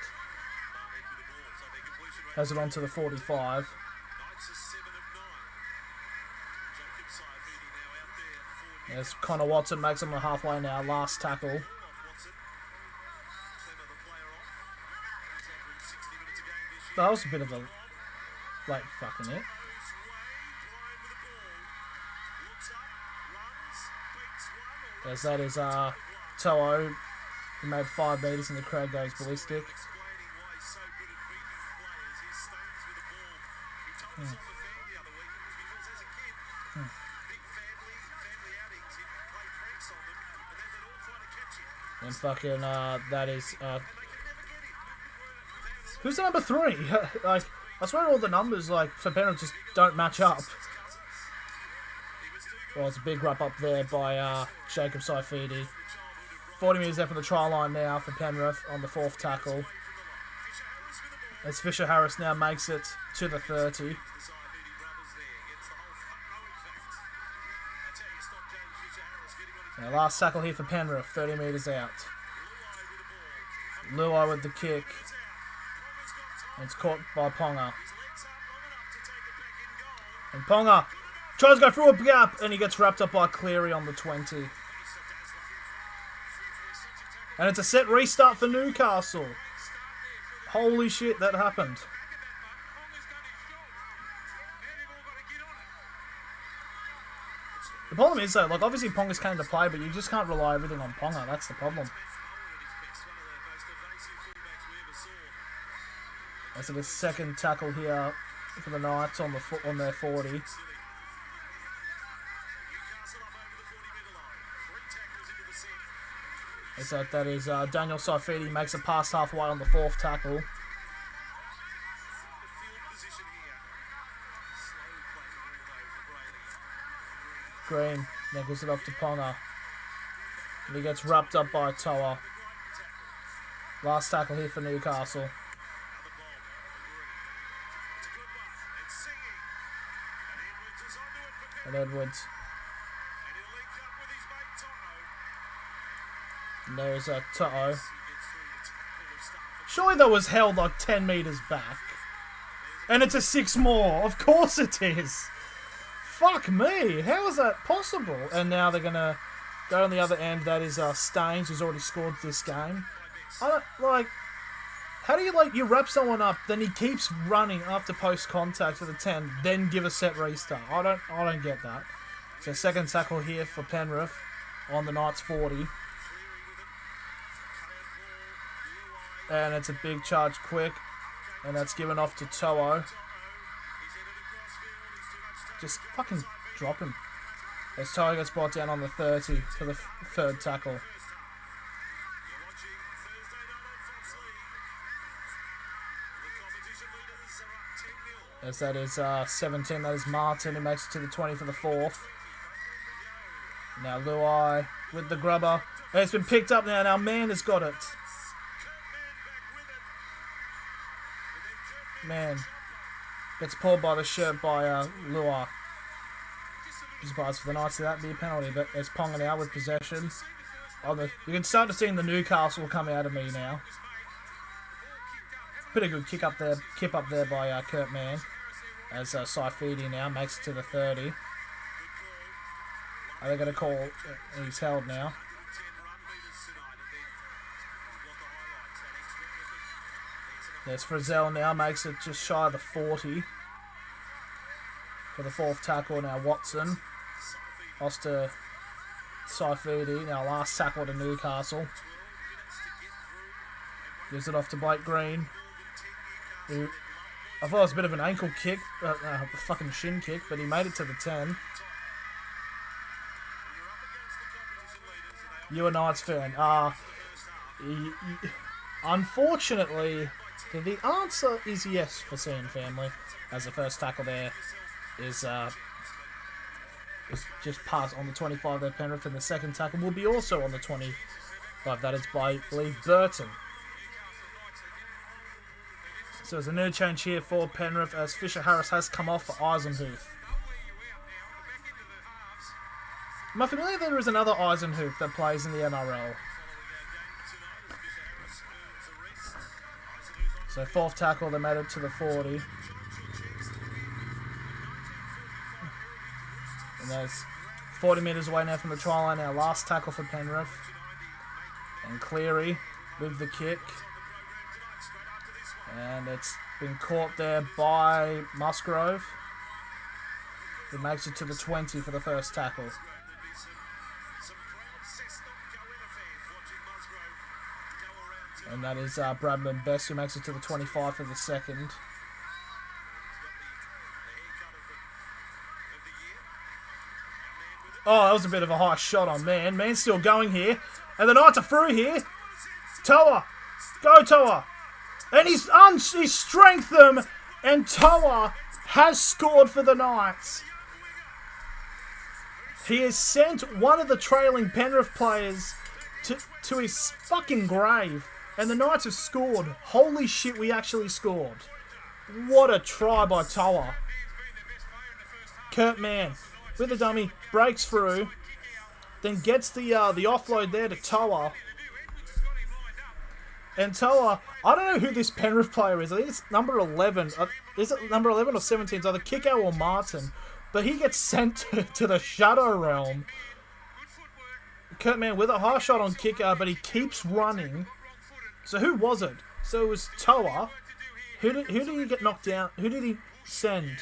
Has it on to the 45. As Connor Watson makes him the halfway now, last tackle. That was a bit of a late fucking hit. As that is To'o, who made 5 metres and the crowd goes ballistic. And fucking, that is, who's the number 3? Like, I swear all the numbers, like, for Penrith just don't match up. Well, it's a big wrap up there by, Jacob Saifidi. 40 metres there from the try line now for Penrith on the 4th tackle. As Fisher Harris now makes it to the 30. Now, last tackle here for Penrith, 30 metres out. Luai with the kick. And it's caught by Ponga. And Ponga tries to go through a gap, and he gets wrapped up by Cleary on the 20. And it's a set restart for Newcastle. Holy shit, that happened. The problem is though, like obviously Ponga's came to play, but you just can't rely everything on Ponga. That's the problem. And so the second tackle here for the Knights on their 40. And so that is Daniel Saifidi makes it past halfway on the 4th tackle. Green then gives it off to Ponga. And he gets wrapped up by Toa. Last tackle here for Newcastle. And Edwards. And there's a To'o. Surely that was held like 10 metres back. And it's a 6 more. Of course it is. Fuck me. How is that possible? And now they're going to go on the other end. That is Staines, who's already scored this game. I don't, like... How do you, like, you wrap someone up, then he keeps running after post-contact to the 10, then give a set restart? I don't get that. So second tackle here for Penrith on the Knights 40. And it's a big charge quick. And that's given off to To'o. Just fucking drop him. As To'o gets brought down on the 30 for the third tackle. As that is 17, that is Martin, who makes it to the 20 for the 4th. Now Luai with the grubber. And it's been picked up now. Now Man has got it. Man gets pulled by the shirt by Luai. Surprised for the Knights, that be a penalty, but it's Ponga now with possession. You can start to see the Newcastle come out of me now. Pretty good kip up there by Kurt Mann. As Saifidi now makes it to the 30. Are they going to call? He's held now. 10 run meters tonight, and then what the highlights, that extra effort. There's Frizzell now, makes it just shy of the 40 for the fourth tackle. Now Watson, Oster Saifidi, now last tackle to Newcastle. Gives it off to Blake Green, who I thought it was a bit of an ankle kick, a fucking shin kick, but he made it to the 10. You a Knights fan? Unfortunately, the answer is yes for Sean family, as the first tackle there is just passed on the 25 there, Penrith, and the second tackle will be also on the 25. That is by, I believe, Burton. So there's a new change here for Penrith as Fisher Harris has come off for Eisenhuth. Am I familiar there is another Eisenhuth that plays in the NRL? So fourth tackle, they made it to the 40. And that's 40 metres away now from the try line. Our last tackle for Penrith. And Cleary with the kick. And it's been caught there by Musgrove. It makes it to the 20 for the first tackle. And that is Bradman Best, who makes it to the 25 for the second. Oh, that was a bit of a high shot on Man. Man's still going here. And the Knights are through here. Toa. Go, Toa. And he's strengthened them. And Toa has scored for the Knights. He has sent one of the trailing Penrith players to his fucking grave. And the Knights have scored. Holy shit, we actually scored. What a try by Toa. Kurt Mann with the dummy, breaks through, then gets the offload there to Toa. And Toa, I don't know who this Penrith player is. I think it's number 11. Is it number 11 or 17? It's either Kiko or Martin. But he gets sent to the Shadow Realm. Kurt Mann with a high shot on kicker, but he keeps running. So who was it? So it was Toa. Who did he get knocked down? Who did he send?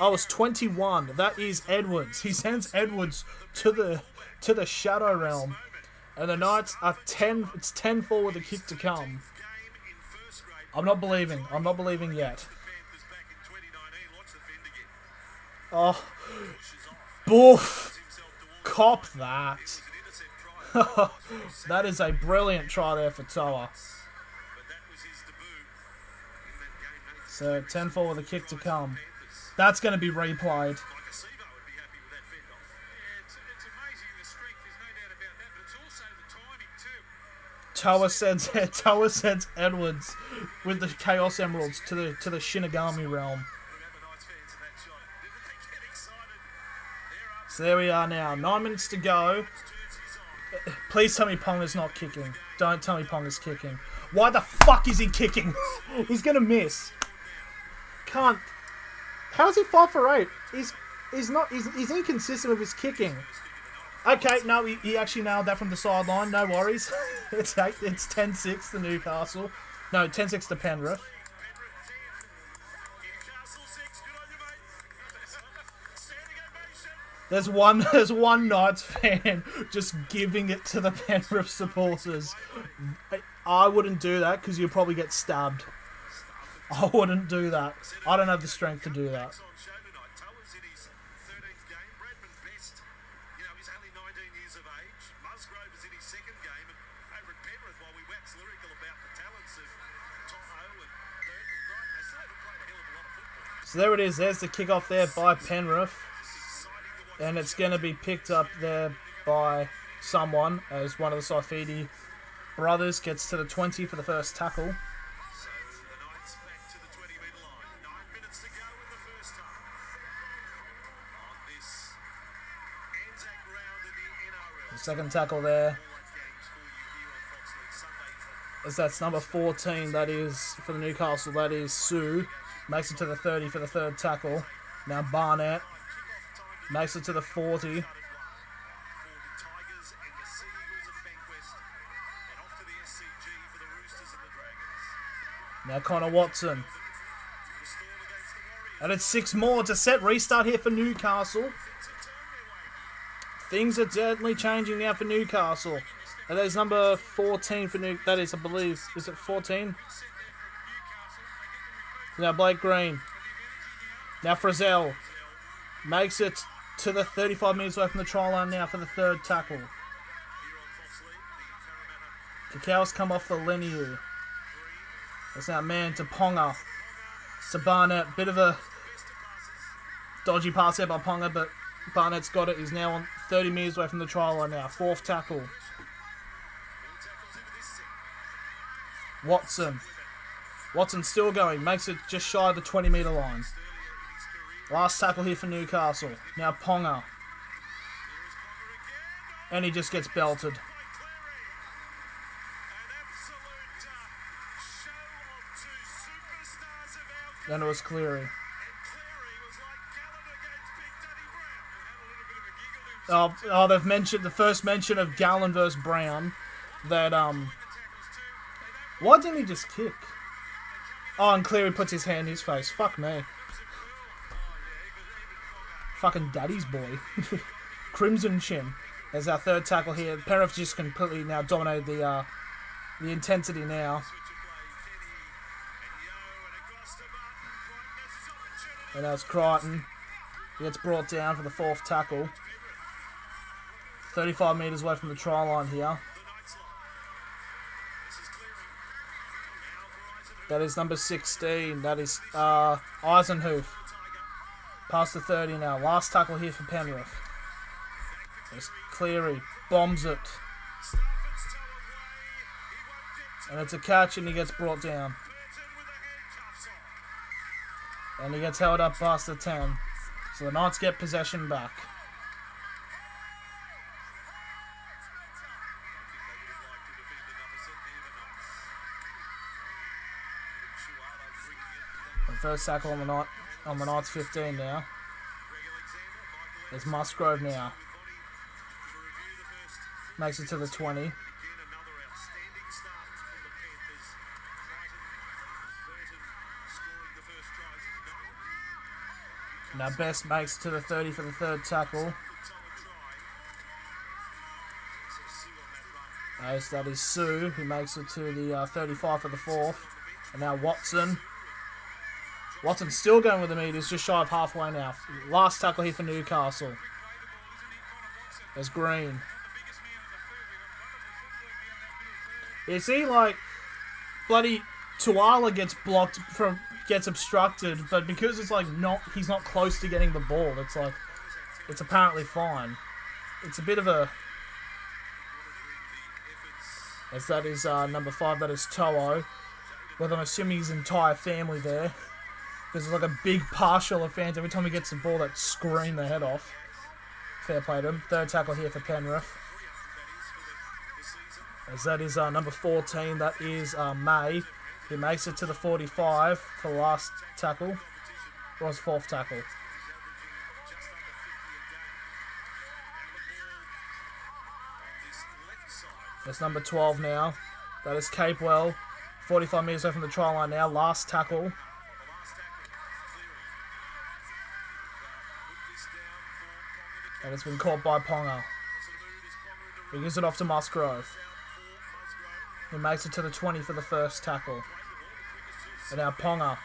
Oh, it's 21. That is Edwards. He sends Edwards to the Shadow Realm. And the Knights are 10. It's 10-4 with a kick to come. I'm not believing. I'm not believing yet. Oh. Boof. Cop that. That is a brilliant try there for Toa. So 10-4 with a kick to come. That's going to be replayed. It's amazing the strength, there's no doubt about that, but it's also the timing too. Toa sends Edwards with the Chaos Emeralds to the Shinigami realm. So there we are now. 9 minutes to go. Please tell me Ponga's not kicking. Don't tell me Ponga's kicking. Why the fuck is he kicking? He's going to miss. Can't. How is he 5 for 8? He's inconsistent with his kicking. Okay, no, he actually nailed that from the sideline. No worries. It's 10-6 to Newcastle. No, 10-6 to Penrith. There's one Knights fan just giving it to the Penrith supporters. I wouldn't do that because you'd probably get stabbed. I wouldn't do that. I don't have the strength to do that. So there it is. There's the kickoff there by Penrith. And it's going to be picked up there by someone as one of the Saifidi brothers gets to the 20 for the first tackle. The second tackle there. As that's number 14, that is for the Newcastle, that is Sue. Makes it to the 30 for the third tackle. Now Barnett makes it to the 40. Now Connor Watson. And it's 6 more to set restart here for Newcastle. Things are certainly changing now for Newcastle. And there's number 14 for Newcastle. That is, I believe, is it 14? Now Blake Green. Now Frizzell. Makes it to the 35 metres away from the try line now for the third tackle. Cacau's come off the Leniu. It's now man to Ponga. To Barnett. Bit of a dodgy pass there by Ponga, but Barnett's got it. He's now on 30 metres away from the try line now. Fourth tackle. Watson. Watson still going. Makes it just shy of the 20 metre line. Last tackle here for Newcastle. Now Ponga. And he just gets belted. Then it was Cleary. Oh, they've mentioned the first mention of Gallen versus Brown. That why didn't he just kick? Oh, and Cleary puts his hand in his face. Fuck me. Fucking daddy's boy. Crimson Chin. There's our third tackle here. Penrith just completely now dominated the intensity now. And that's Crichton. He gets brought down for the fourth tackle. 35 metres away from the try line here. That is number 16. That is Eisenhoof. Past the 30 now. Last tackle here for Penrith. There's Cleary. Bombs it. And it's a catch and he gets brought down. And he gets held up past the 10. So the Knights get possession back. And first tackle on the Knights 15 now. There's Musgrove now. Makes it to the 20. Now Best makes it to the 30 for the third tackle. As that is Sue, who makes it to the 35 for the fourth. And now Watson. Watson's still going with the meters, just shy of halfway now. Last tackle here for Newcastle. There's Green. You see, like, bloody Tuala gets obstructed, but because it's like he's not close to getting the ball, it's like it's apparently fine. It's a bit of a, as that is number 5, that is To'o, with I'm assuming his entire family there. There's like a big partial of fans every time he gets the ball that scream their head off. Fair play to him. Third tackle here for Penrith. As that is number 14, that is May. He makes it to the 45 for the last tackle. Or his fourth tackle. That's number 12 now. That is Capewell. 45 metres away from the try line now. Last tackle. And it's been caught by Ponga. He gives it off to Musgrove. He makes it to the 20 for the first tackle. And now Ponga.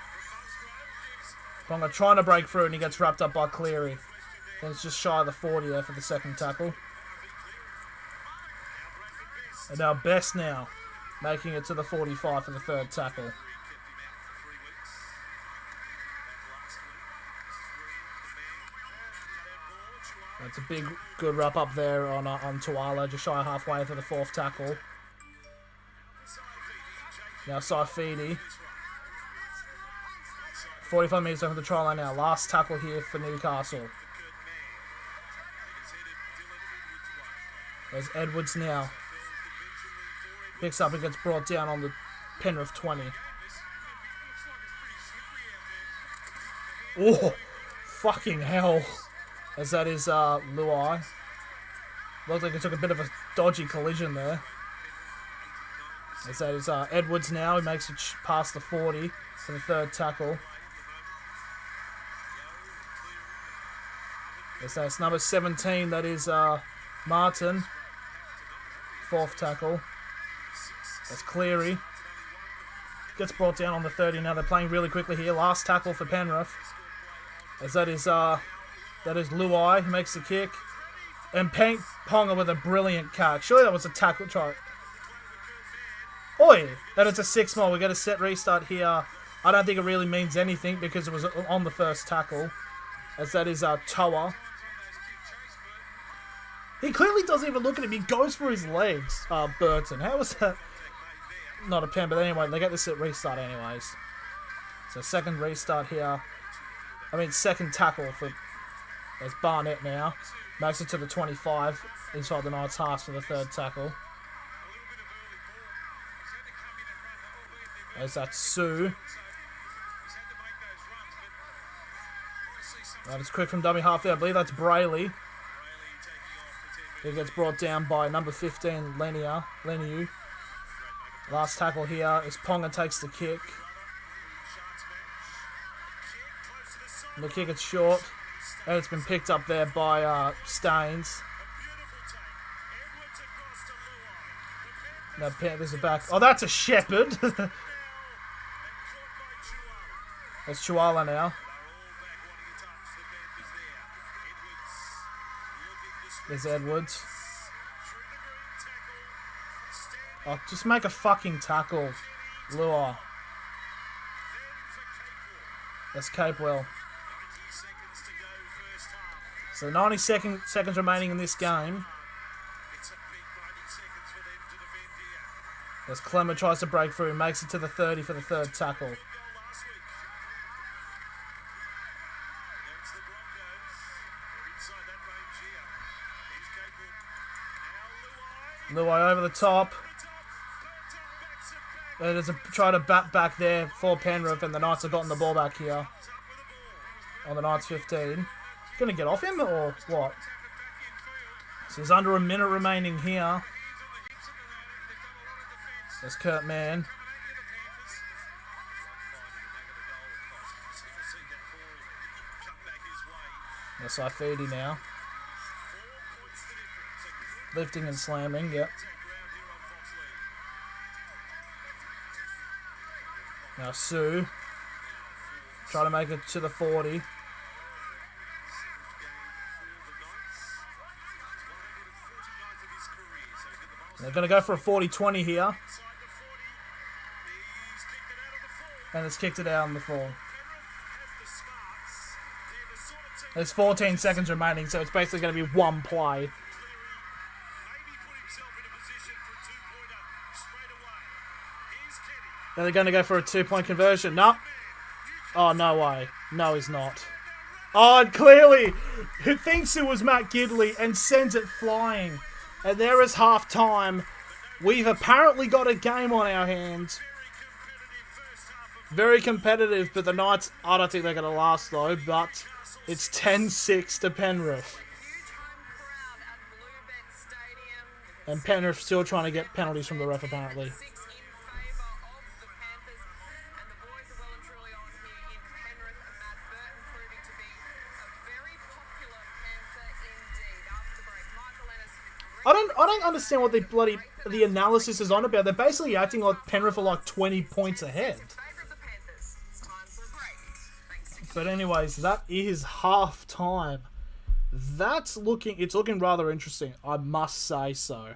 Ponga trying to break through and he gets wrapped up by Cleary. Then it's just shy of the 40 there for the second tackle. And now Best now. Making it to the 45 for the third tackle. That's a big, good wrap up there on Tuala, just shy of halfway for the fourth tackle. Now Saifidi. 45 metres over the try line now. Last tackle here for Newcastle. There's Edwards now. Picks up and gets brought down on the Penrith 20. Oh, fucking hell. As that is Luai. Looks like it took a bit of a dodgy collision there. As that is Edwards now. He makes it past the 40 for the third tackle. As that's number 17. That is Martin. Fourth tackle. That's Cleary. Gets brought down on the 30 now. They're playing really quickly here. Last tackle for Penrith. As that is Luai who makes the kick. And Ponga with a brilliant catch. Surely that was a tackle try. Oi! And it's a 6-more. We get a set restart here. I don't think it really means anything because it was on the first tackle. As that is Toa. He clearly doesn't even look at him. He goes for his legs. Burton. How was that? Not a pen, but anyway, they get the set restart anyways. So second restart here. Second tackle for... There's Barnett now. Makes it to the 25 inside the Knights' half for the third tackle. There's that Sue. That is quick from dummy half there. I believe that's Brayley. He gets brought down by number 15, Leniu. Last tackle here is Ponga takes the kick. And the kick is short. And it's been picked up there by Staines. Now Panthers are back. Oh, that's a Shepherd. That's Chihuahua now. There's Edwards. Oh, just make a fucking tackle, Lua. That's Capewell. So 90 seconds remaining in this game. As Clemmer tries to break through, makes it to the 30 for the third tackle. Luai over the top. There's a try to bat back there for Penrith, and the Knights have gotten the ball back here on the Knights 15. Gonna get off him or what? So there's under a minute remaining here. There's Kurt Mann. That's Saifidi now. Lifting and slamming, yep. Now Sue. Try to make it to the 40. They're going to go for a 40-20 here. And it's kicked it out on the fall. There's 14 seconds remaining, so it's basically going to be one play. Are they going to go for a 2-point conversion? No. Oh, no way. No, he's not. Oh, and clearly, who thinks it was Matt Gidley and sends it flying. And there is half time. We've apparently got a game on our hands. Very competitive, but the Knights, I don't think they're going to last though, but it's 10-6 to Penrith. And Penrith still trying to get penalties from the ref apparently. I don't understand what the analysis is on about. They're basically acting like Penrith are like 20 points ahead. But anyways, that is half time. It's looking rather interesting, I must say so.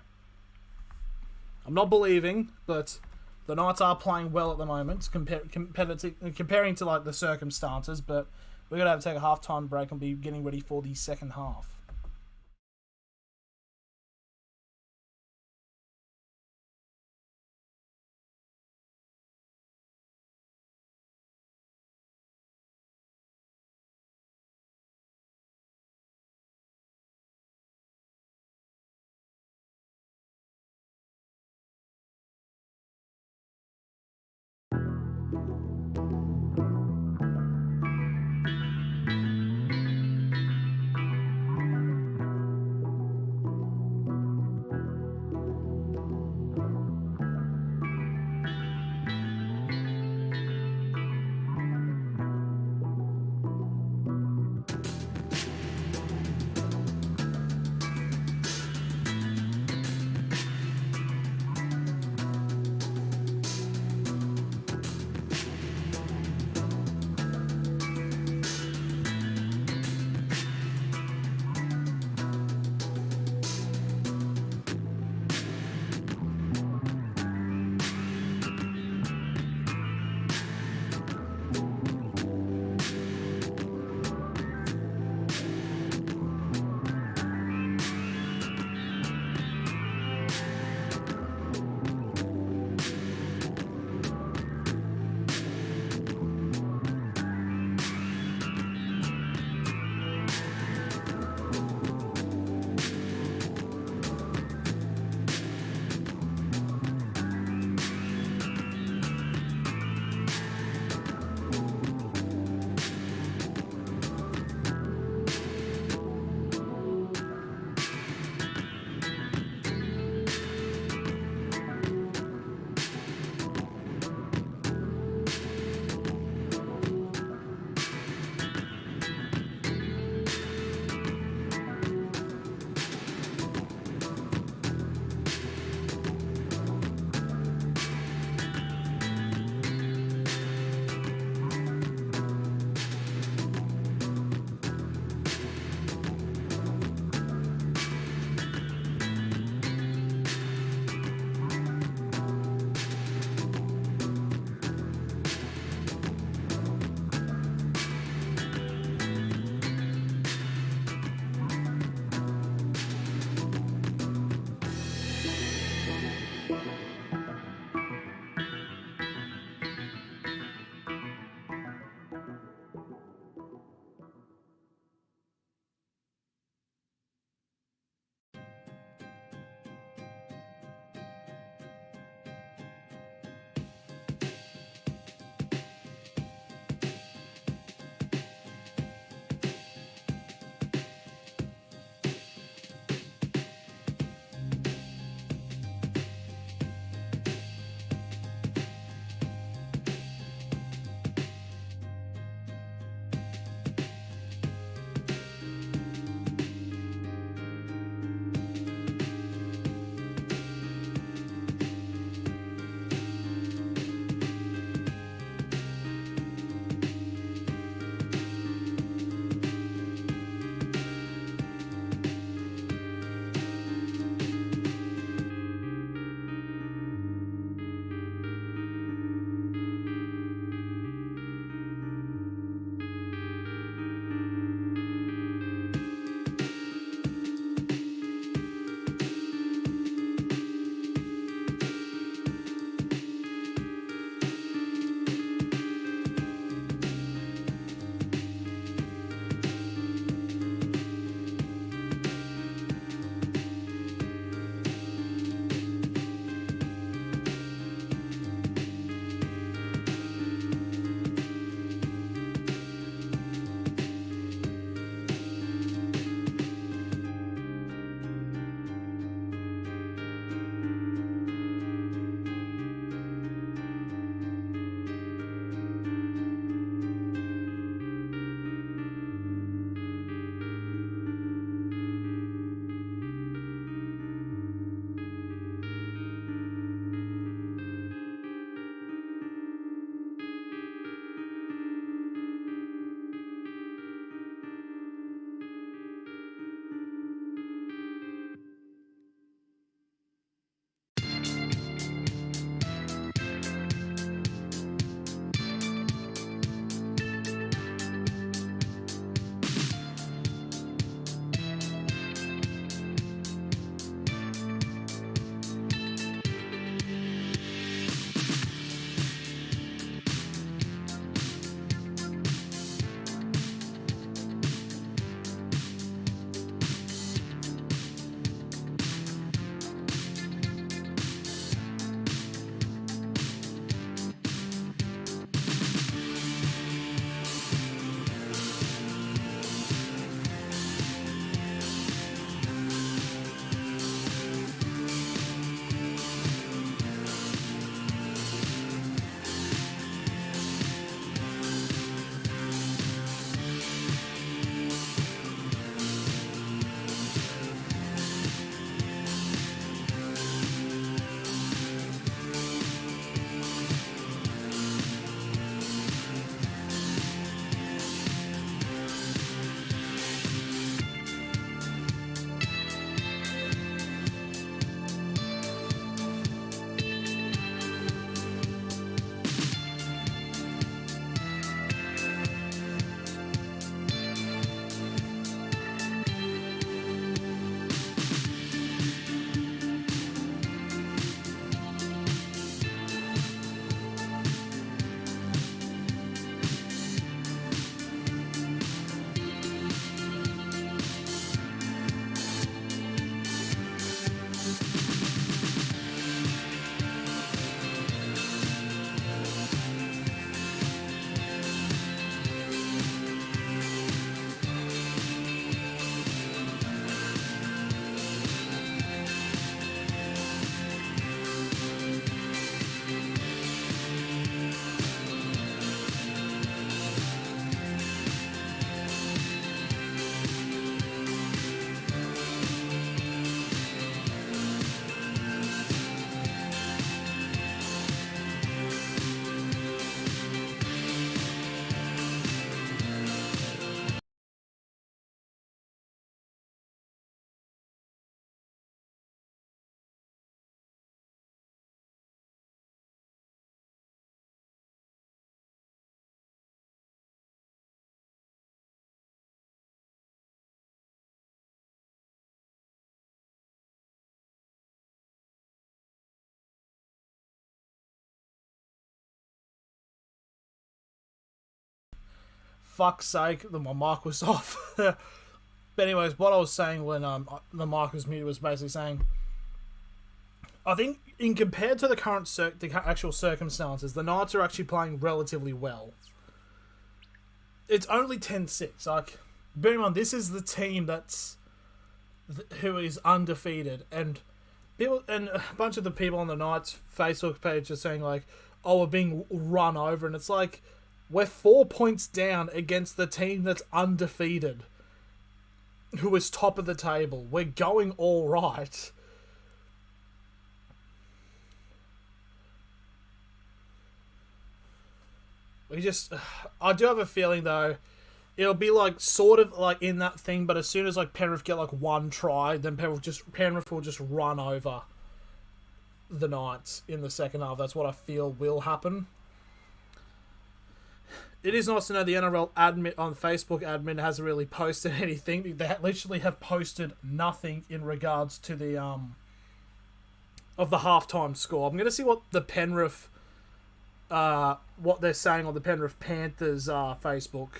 I'm not believing, but the Knights are playing well at the moment, comparing to like the circumstances, but we're going to have to take a half-time break and be getting ready for the second half. fuck's sake, my mic was off. But anyways, what I was saying when the mic was muted was basically saying, I think in compared to the current the actual circumstances, the Knights are actually playing relatively well. It's only 10-6. Like, bear in mind, this is the team who is undefeated, and a bunch of the people on the Knights Facebook page are saying like, "Oh, we're being run over," and it's like, we're 4 points down against the team that's undefeated, who is top of the table. We're going all right. I do have a feeling though, it'll be like sort of like in that thing, but as soon as like Penrith get like one try, then Penrith will just run over the Knights in the second half. That's what I feel will happen. It is nice to know the NRL admin on Facebook admin hasn't really posted anything. They literally have posted nothing in regards to the of the halftime score. I'm gonna see what the Penrith what they're saying on the Penrith Panthers Facebook.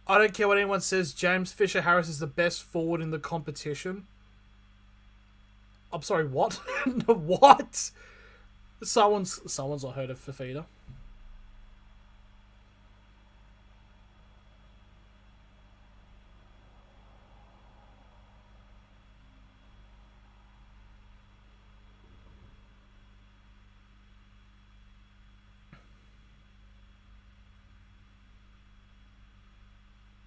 I don't care what anyone says, James Fisher-Harris is the best forward in the competition. I'm sorry, what? What? Someone's not heard of Fafita.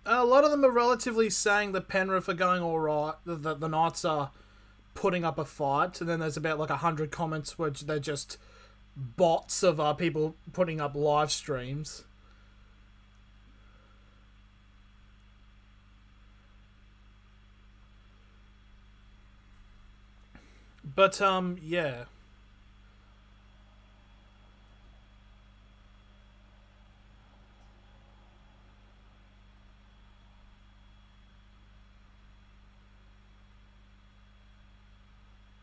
A lot of them are relatively saying that Penrith are going alright, that the Knights are putting up a fight, and then there's about like 100 comments which they're just bots of people putting up live streams. But, yeah.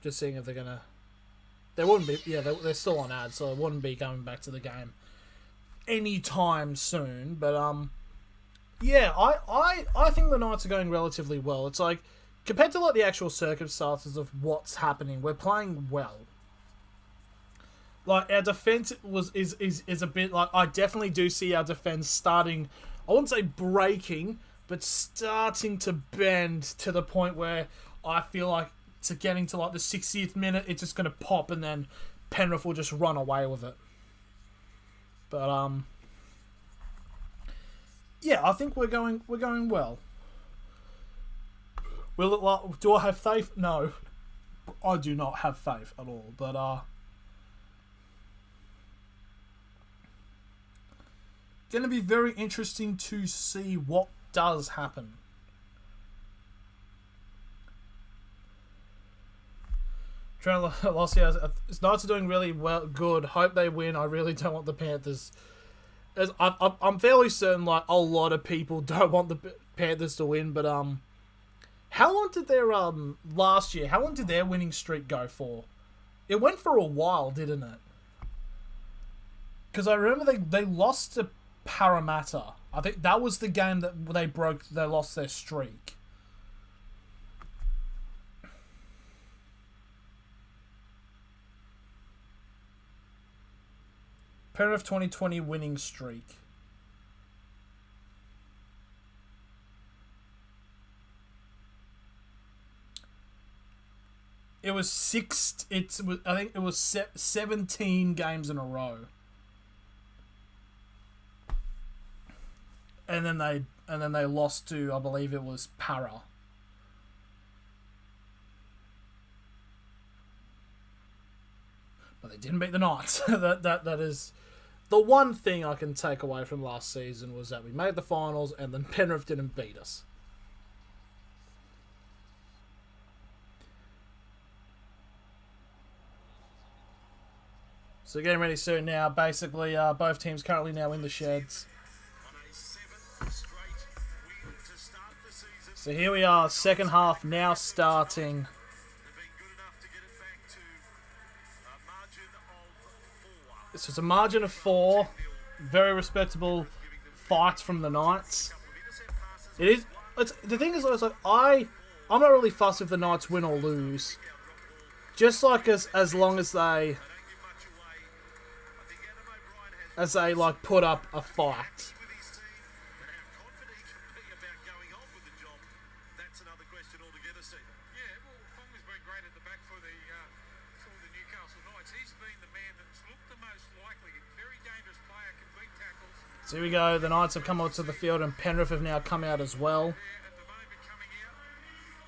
Just seeing if they're gonna. They wouldn't be. Yeah, they're still on ads, so they wouldn't be coming back to the game anytime soon. But yeah, I think the Knights are going relatively well. It's like compared to like the actual circumstances of what's happening, we're playing well. Like our defense is a bit like I definitely do see our defense starting. I wouldn't say breaking, but starting to bend to the point where I feel like. To getting to like the 60th minute, it's just gonna pop, and then Penrith will just run away with it. But yeah, I think we're going well. Will it like? Do I have faith? No, I do not have faith at all. But gonna be very interesting to see what does happen. Knights are doing really well. Good. Hope they win. I really don't want the Panthers. I'm fairly certain like a lot of people don't want the Panthers to win. But how long did their last year? How long did their winning streak go for? It went for a while, didn't it? Because I remember they lost to Parramatta. I think that was the game that they lost their streak. Penrith 2020 winning streak. It was I think it was 17 games in a row. And then they lost to, I believe it was Para. But they didn't beat the Knights. that is the one thing I can take away from last season was that we made the finals and then Penrith didn't beat us. So getting ready soon now. Basically, both teams currently now in the sheds. On a 7th straight win to start the season. So here we are, second half now starting. They've been good enough to get it back to a margin of 4. This was a margin of 4. Very respectable fights from the Knights. It is. The thing is, also, I'm not really fussed if the Knights win or lose. Just like as long as they like put up a fight. Yeah, well, Ponga's been great at the back for the Newcastle Knights. He's been the man that's looked the most likely. Very dangerous player, can beat tackles. So here we go. The Knights have come onto the field, and Penrith have now come out as well. There at the moment coming out.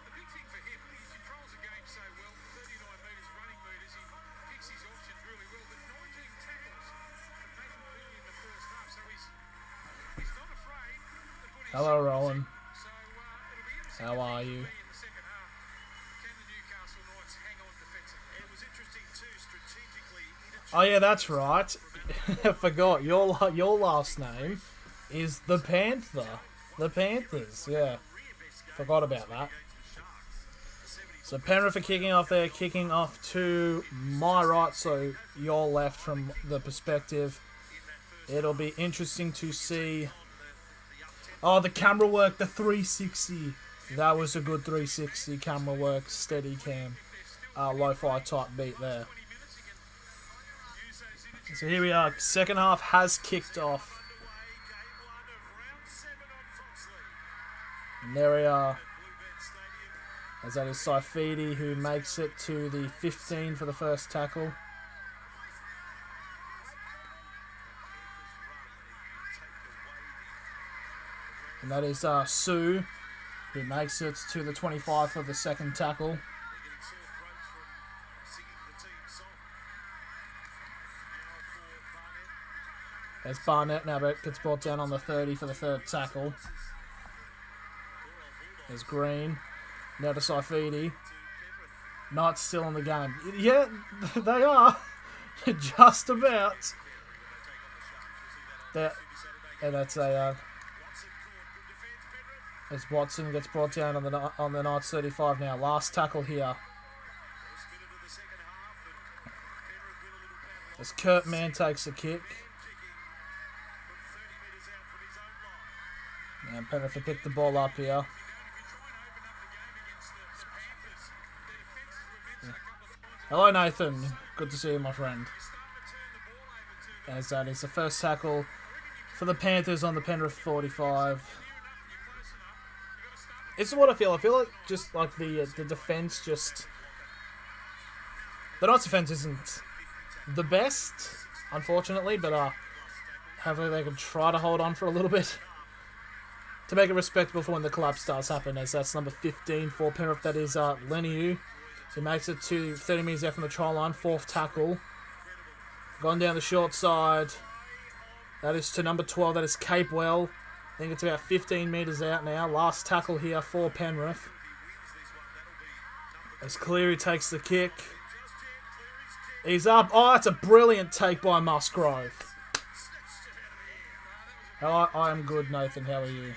The big thing for him, he controls the game so well. 39 metres, running metres. He picks his options really well. But 19 tackles from Nathan Cleary in the first half. So he's not afraid to put his Hello, Rowan. So it'll be interesting How are you? in the second half. Can the Newcastle Knights hang on defensively? It was interesting too, strategically. Oh yeah, that's right. I forgot your last name is the Panther. The Panthers, yeah. Forgot about that. So Penrith are kicking off there, kicking off to my right, so your left from the perspective. It'll be interesting to see. Oh, the camera work, the 360. That was a good 360 camera work, steady cam. Lo-fi type beat there. So here we are. Second half has kicked off. And there we are. As that is Saifidi who makes it to the 15 for the first tackle. And that is Sue who makes it to the 25 for the second tackle. There's Barnett now, but gets brought down on the 30 for the third tackle. There's Green. Now to Saifidi. Knights still in the game. Yeah, they are. Just about. And that's a... as Watson gets brought down on the Knights 35 now. Last tackle here. As Kurt Mann takes a kick. And Penrith have picked the ball up here. Hello, Nathan. Good to see you, my friend. As that is the first tackle for the Panthers on the Penrith 45. This is what I feel. I feel like just like the defense just... The Knights' defense isn't the best, unfortunately, but hopefully they can try to hold on for a little bit to make it respectable for when the collapse does happen, as that's number 15 for Penrith. That is Leniu, who makes it to 30 metres out from the try line. Fourth tackle. Gone down the short side. That is to number 12. That is Capewell. I think it's about 15 metres out now. Last tackle here for Penrith. As Cleary takes the kick. He's up. Oh, that's a brilliant take by Musgrove. Hello, I am good, Nathan. How are you?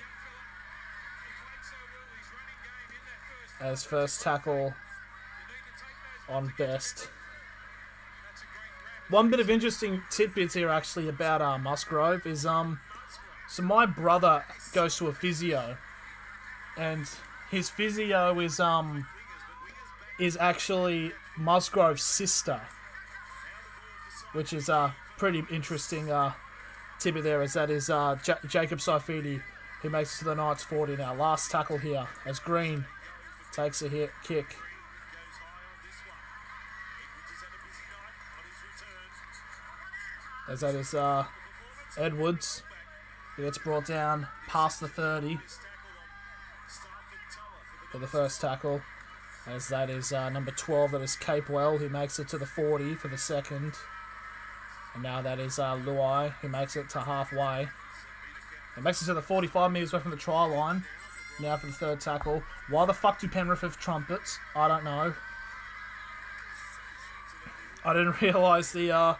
As first tackle on Best. One bit of interesting tidbits here actually about Musgrove is so my brother goes to a physio, and his physio is actually Musgrove's sister, which is a pretty interesting tidbit there, as that is Jacob Saifidi, who makes it to the Knights 40 now. Last tackle here as Green takes a kick. As that is Edwards, who gets brought down past the 30 for the first tackle. As that is number 12, that is Capewell, who makes it to the 40 for the second. And now that is Luai, who makes it to halfway. It makes it to the 45 metres away from the try line. Now for the third tackle. Why the fuck do Penrith have trumpets? I don't know. I didn't realise the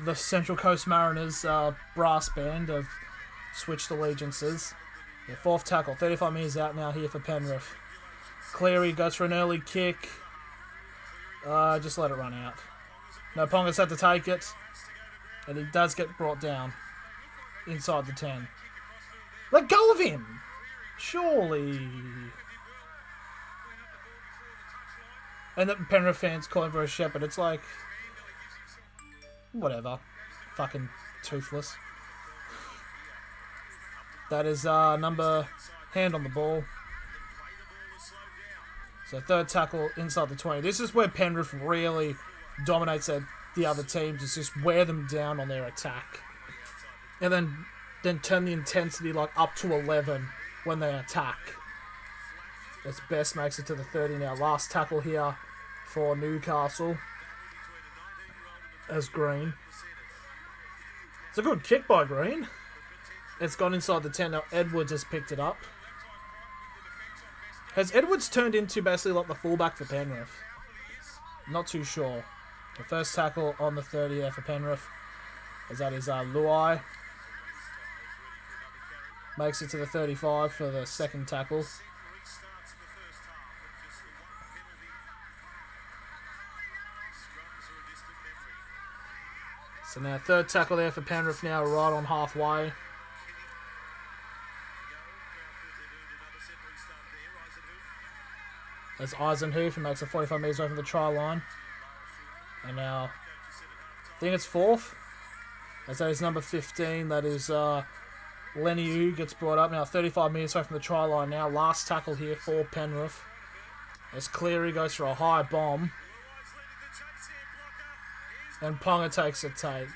the Central Coast Mariners brass band have switched allegiances. Yeah, fourth tackle, 35 metres out now here for Penrith. Cleary goes for an early kick. Just let it run out. No, Ponga's had to take it. And he does get brought down inside the 10. Let go of him! Surely. And the Penrith fans calling for a shepherd. It's like, whatever. Fucking toothless. That is number hand on the ball. So third tackle inside the 20. This is where Penrith really dominates the other teams. Is just wear them down on their attack. And then turn the intensity like up to 11 when they attack. As Best makes it to the 30 now. Last tackle here for Newcastle. As Green. It's a good kick by Green. It's gone inside the 10 now. Edwards has picked it up. Has Edwards turned into basically like the fullback for Penrith? Not too sure. The first tackle on the 30 there for Penrith. As that is Luai. Makes it to the 35 for the second tackle. So now third tackle there for Penrith now right on halfway. That's Eisenhuth who makes it 45 metres away from the try line. And now, I think it's fourth. As that is number 15, that is Lenny Yu gets brought up. Now 35 metres away from the try line now. Last tackle here for Penrith. As Cleary goes for a high bomb. And Ponga takes a take.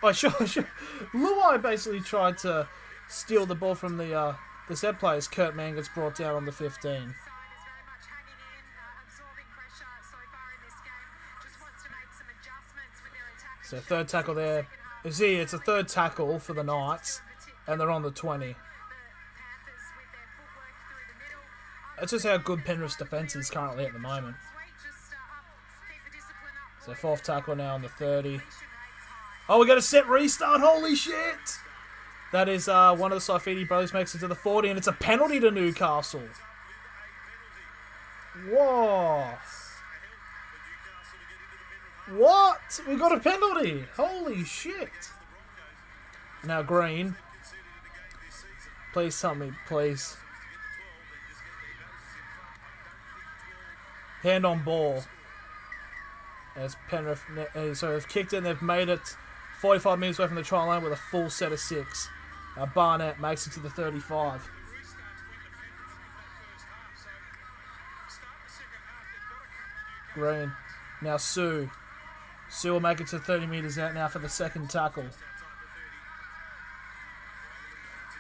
Oh, sure. Luai basically tried to steal the ball from the set players. Kurt Mann gets brought down on the 15. So third tackle there. You see, it's a third tackle for the Knights, and they're on the 20. That's just how good Penrith's defence is currently at the moment. So fourth tackle now on the 30. Oh, we got a set restart. Holy shit! That is one of the Saifidi brothers makes it to the 40, and it's a penalty to Newcastle. Whoa. What? We got a penalty. Holy shit. Now Green. Please tell me, please. Hand on ball. As Penrith, so they've kicked it and they've made it 45 metres away from the try line with a full set of 6. Barnett makes it to the 35. Green. Now Sue. Sue will make it to 30 metres out now for the second tackle.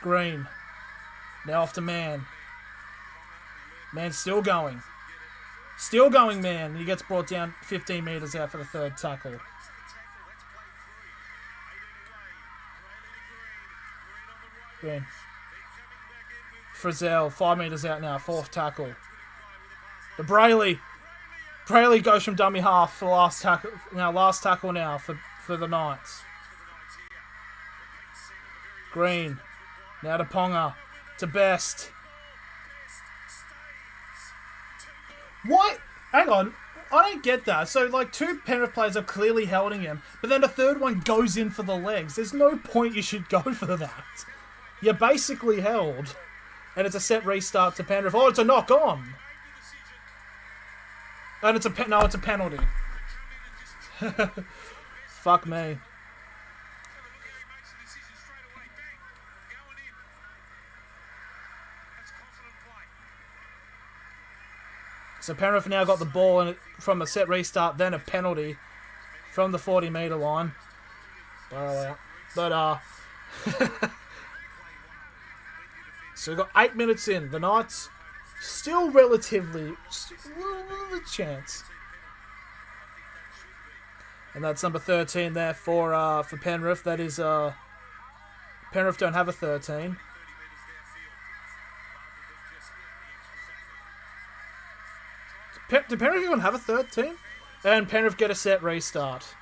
Green. Now off to Mann. Mann's still going. Still going, man. He gets brought down 15 metres out for the third tackle. Green. Frizzell, 5 metres out now, fourth tackle. The Brayley. Brayley goes from dummy half for last tackle. Now last tackle now for the Knights. Green. Now to Ponga. To Best. What? Hang on. I don't get that. So, like, 2 Penrith players are clearly holding him, but then the third one goes in for the legs. There's no point you should go for that. You're basically held. And it's a set restart to Penrith. Oh, it's a knock on. And it's a penalty. Fuck me. So Penrith now got the ball and from a set restart, then a penalty from the 40-metre line. But so we've got 8 minutes in. The Knights still relatively a chance. And that's number 13 there for Penrith. That is Penrith don't have a 13. Do Penrith even have a third team? And Penrith get a set restart.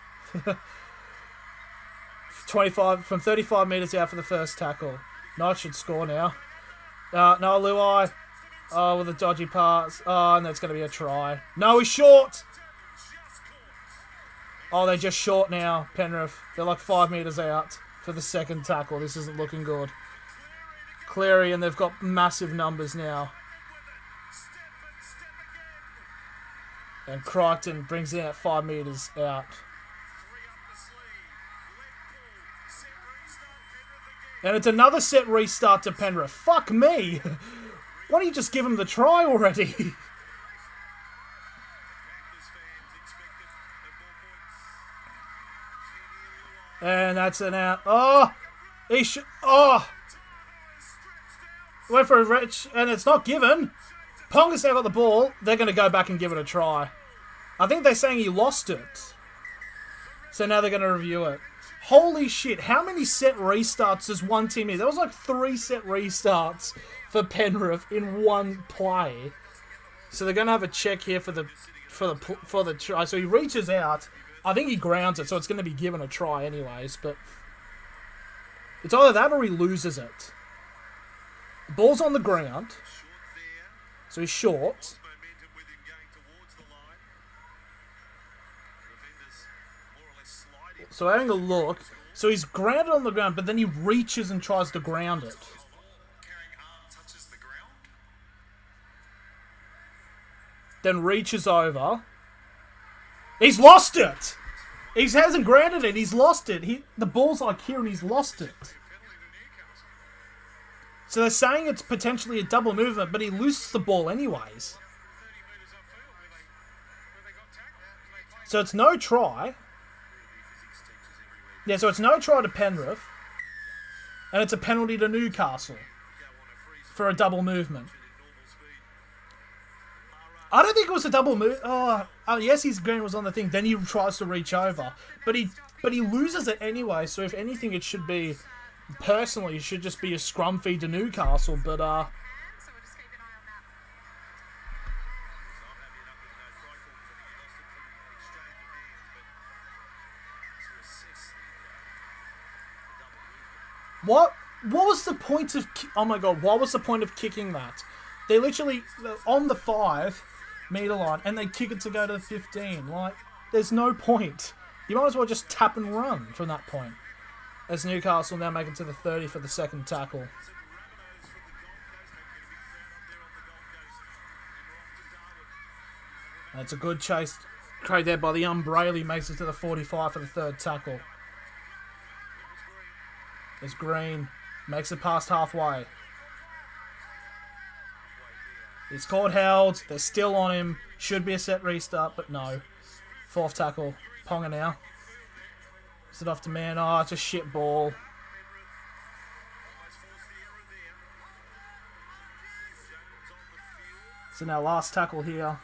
25 from 35 metres out for the first tackle. Knight should score now. No, Luai. Oh, with a dodgy pass. Oh, and that's going to be a try. No, he's short. Oh, they're just short now, Penrith. They're like 5 metres out for the second tackle. This isn't looking good. Cleary, and they've got massive numbers now. And Crichton brings it out 5 metres out. And it's another set restart to Penrith. Fuck me! Why don't you just give him the try already? And that's an out. Oh! Went for a reach, and it's not given. Ponga's now got the ball. They're going to go back and give it a try. I think they're saying he lost it. So now they're going to review it. Holy shit, how many set restarts does one team need? There was like 3 set restarts for Penrith in one play. So they're going to have a check here for the try. So he reaches out. I think he grounds it, so it's going to be given a try anyways. But it's either that or he loses it. The ball's on the ground. So he's short. So having a look. So he's grounded on the ground, but then he reaches and tries to ground it. Then reaches over. He's lost it! He hasn't grounded it, he's lost it. The ball's like here and he's lost it. So they're saying it's potentially a double movement, but he loses the ball anyways. So it's no try. Yeah, so it's no try to Penrith. And it's a penalty to Newcastle. For a double movement. I don't think it was a double move. Oh, yes, his ground was on the thing. Then he tries to reach over. But he loses it anyway. So if anything, it should be... Personally, it should just be a scrum feed to Newcastle. But, So we'll just keep an eye on that. What was the point of... Oh my god, what was the point of kicking that? They literally... On the 5-metre line, and they kick it to go to the 15. Like, there's no point. You might as well just tap and run from that point. As Newcastle now make it to the 30 for the second tackle. And it's a good chase. Carried there by the Umbrella. Makes it to the 45 for the third tackle. There's Green. Makes it past halfway. He's caught held. They're still on him. Should be a set restart, but no. Fourth tackle. Ponga now. Is it off to man? Oh, it's a shit ball. So now last tackle here.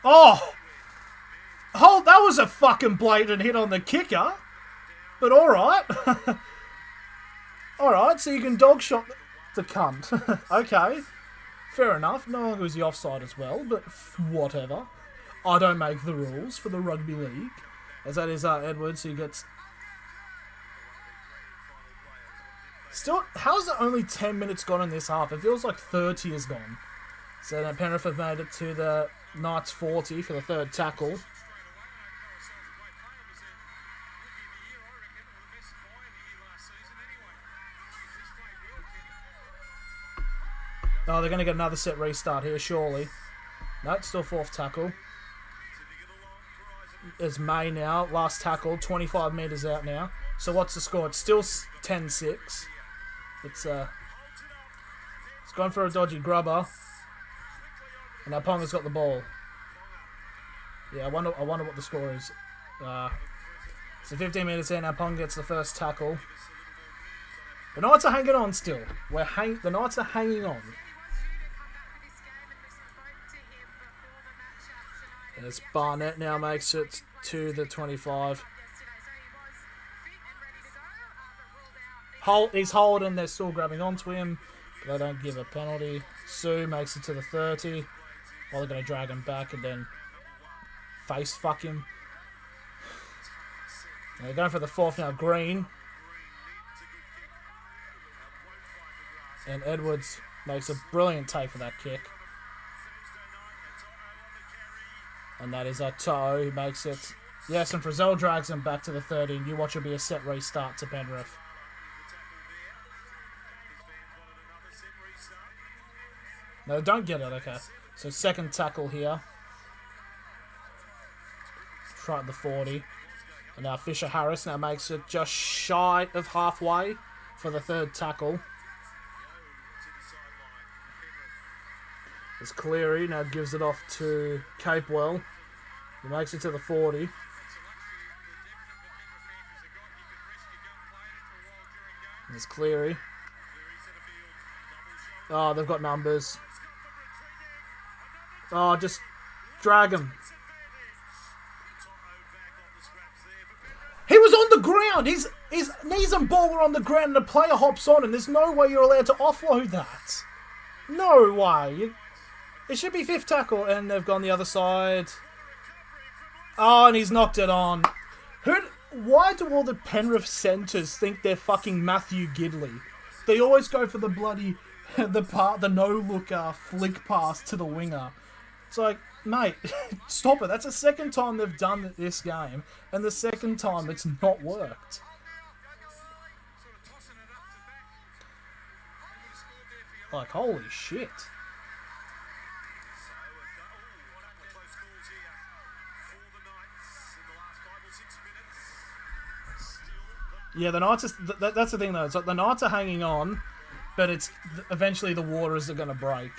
Oh! Oh, that was a fucking blatant hit on the kicker. But alright. Alright, so you can dog shot the cunt. Okay. Fair enough. No longer was the offside as well, but whatever. I don't make the rules for the rugby league. As that is Edwards, who gets... Still, how's it only 10 minutes gone in this half? It feels like 30 is gone. So now Penrith have made it to the Knights 40 for the third tackle. Oh, they're going to get another set restart here, surely. No, it's still fourth tackle. There's May now. Last tackle, 25 metres out now. So what's the score? It's still 10-6. It's gone for a dodgy grubber. And now Ponga's got the ball. Yeah, I wonder what the score is. So 15 metres in, now Ponga gets the first tackle. The Knights are hanging on still. The Knights are hanging on. As Barnett now makes it to the 25. He's holding, they're still grabbing onto him. But they don't give a penalty. Sue makes it to the 30. Or they're going to drag him back and then face fuck him. They're going for the fourth now. Green. And Edwards makes a brilliant take for that kick. And that is To'o who makes it. Yes, and Frizzell drags him back to the 30. And you watch it be a set restart to Penrith. No, don't get it. Okay. So second tackle here. Try at the 40. And now Fisher Harris now makes it just shy of halfway for the third tackle. As Cleary now gives it off to Capewell. He makes it to the 40. There's Cleary. Oh, they've got numbers. Oh, just drag him. He was on the ground. His knees and ball were on the ground and the player hops on and there's no way you're allowed to offload that. No way. It should be fifth tackle and they've gone the other side. Oh, and he's knocked it on. Why do all the Penrith centres think they're fucking Matthew Gidley? They always go for the bloody, the no-look flick pass to the winger. It's like, mate, stop it. That's the second time they've done it this game, and the second time it's not worked. Like, holy shit. Yeah, the Knights are, that's the thing though. It's like the Knights are hanging on, but it's eventually the waters are going to break.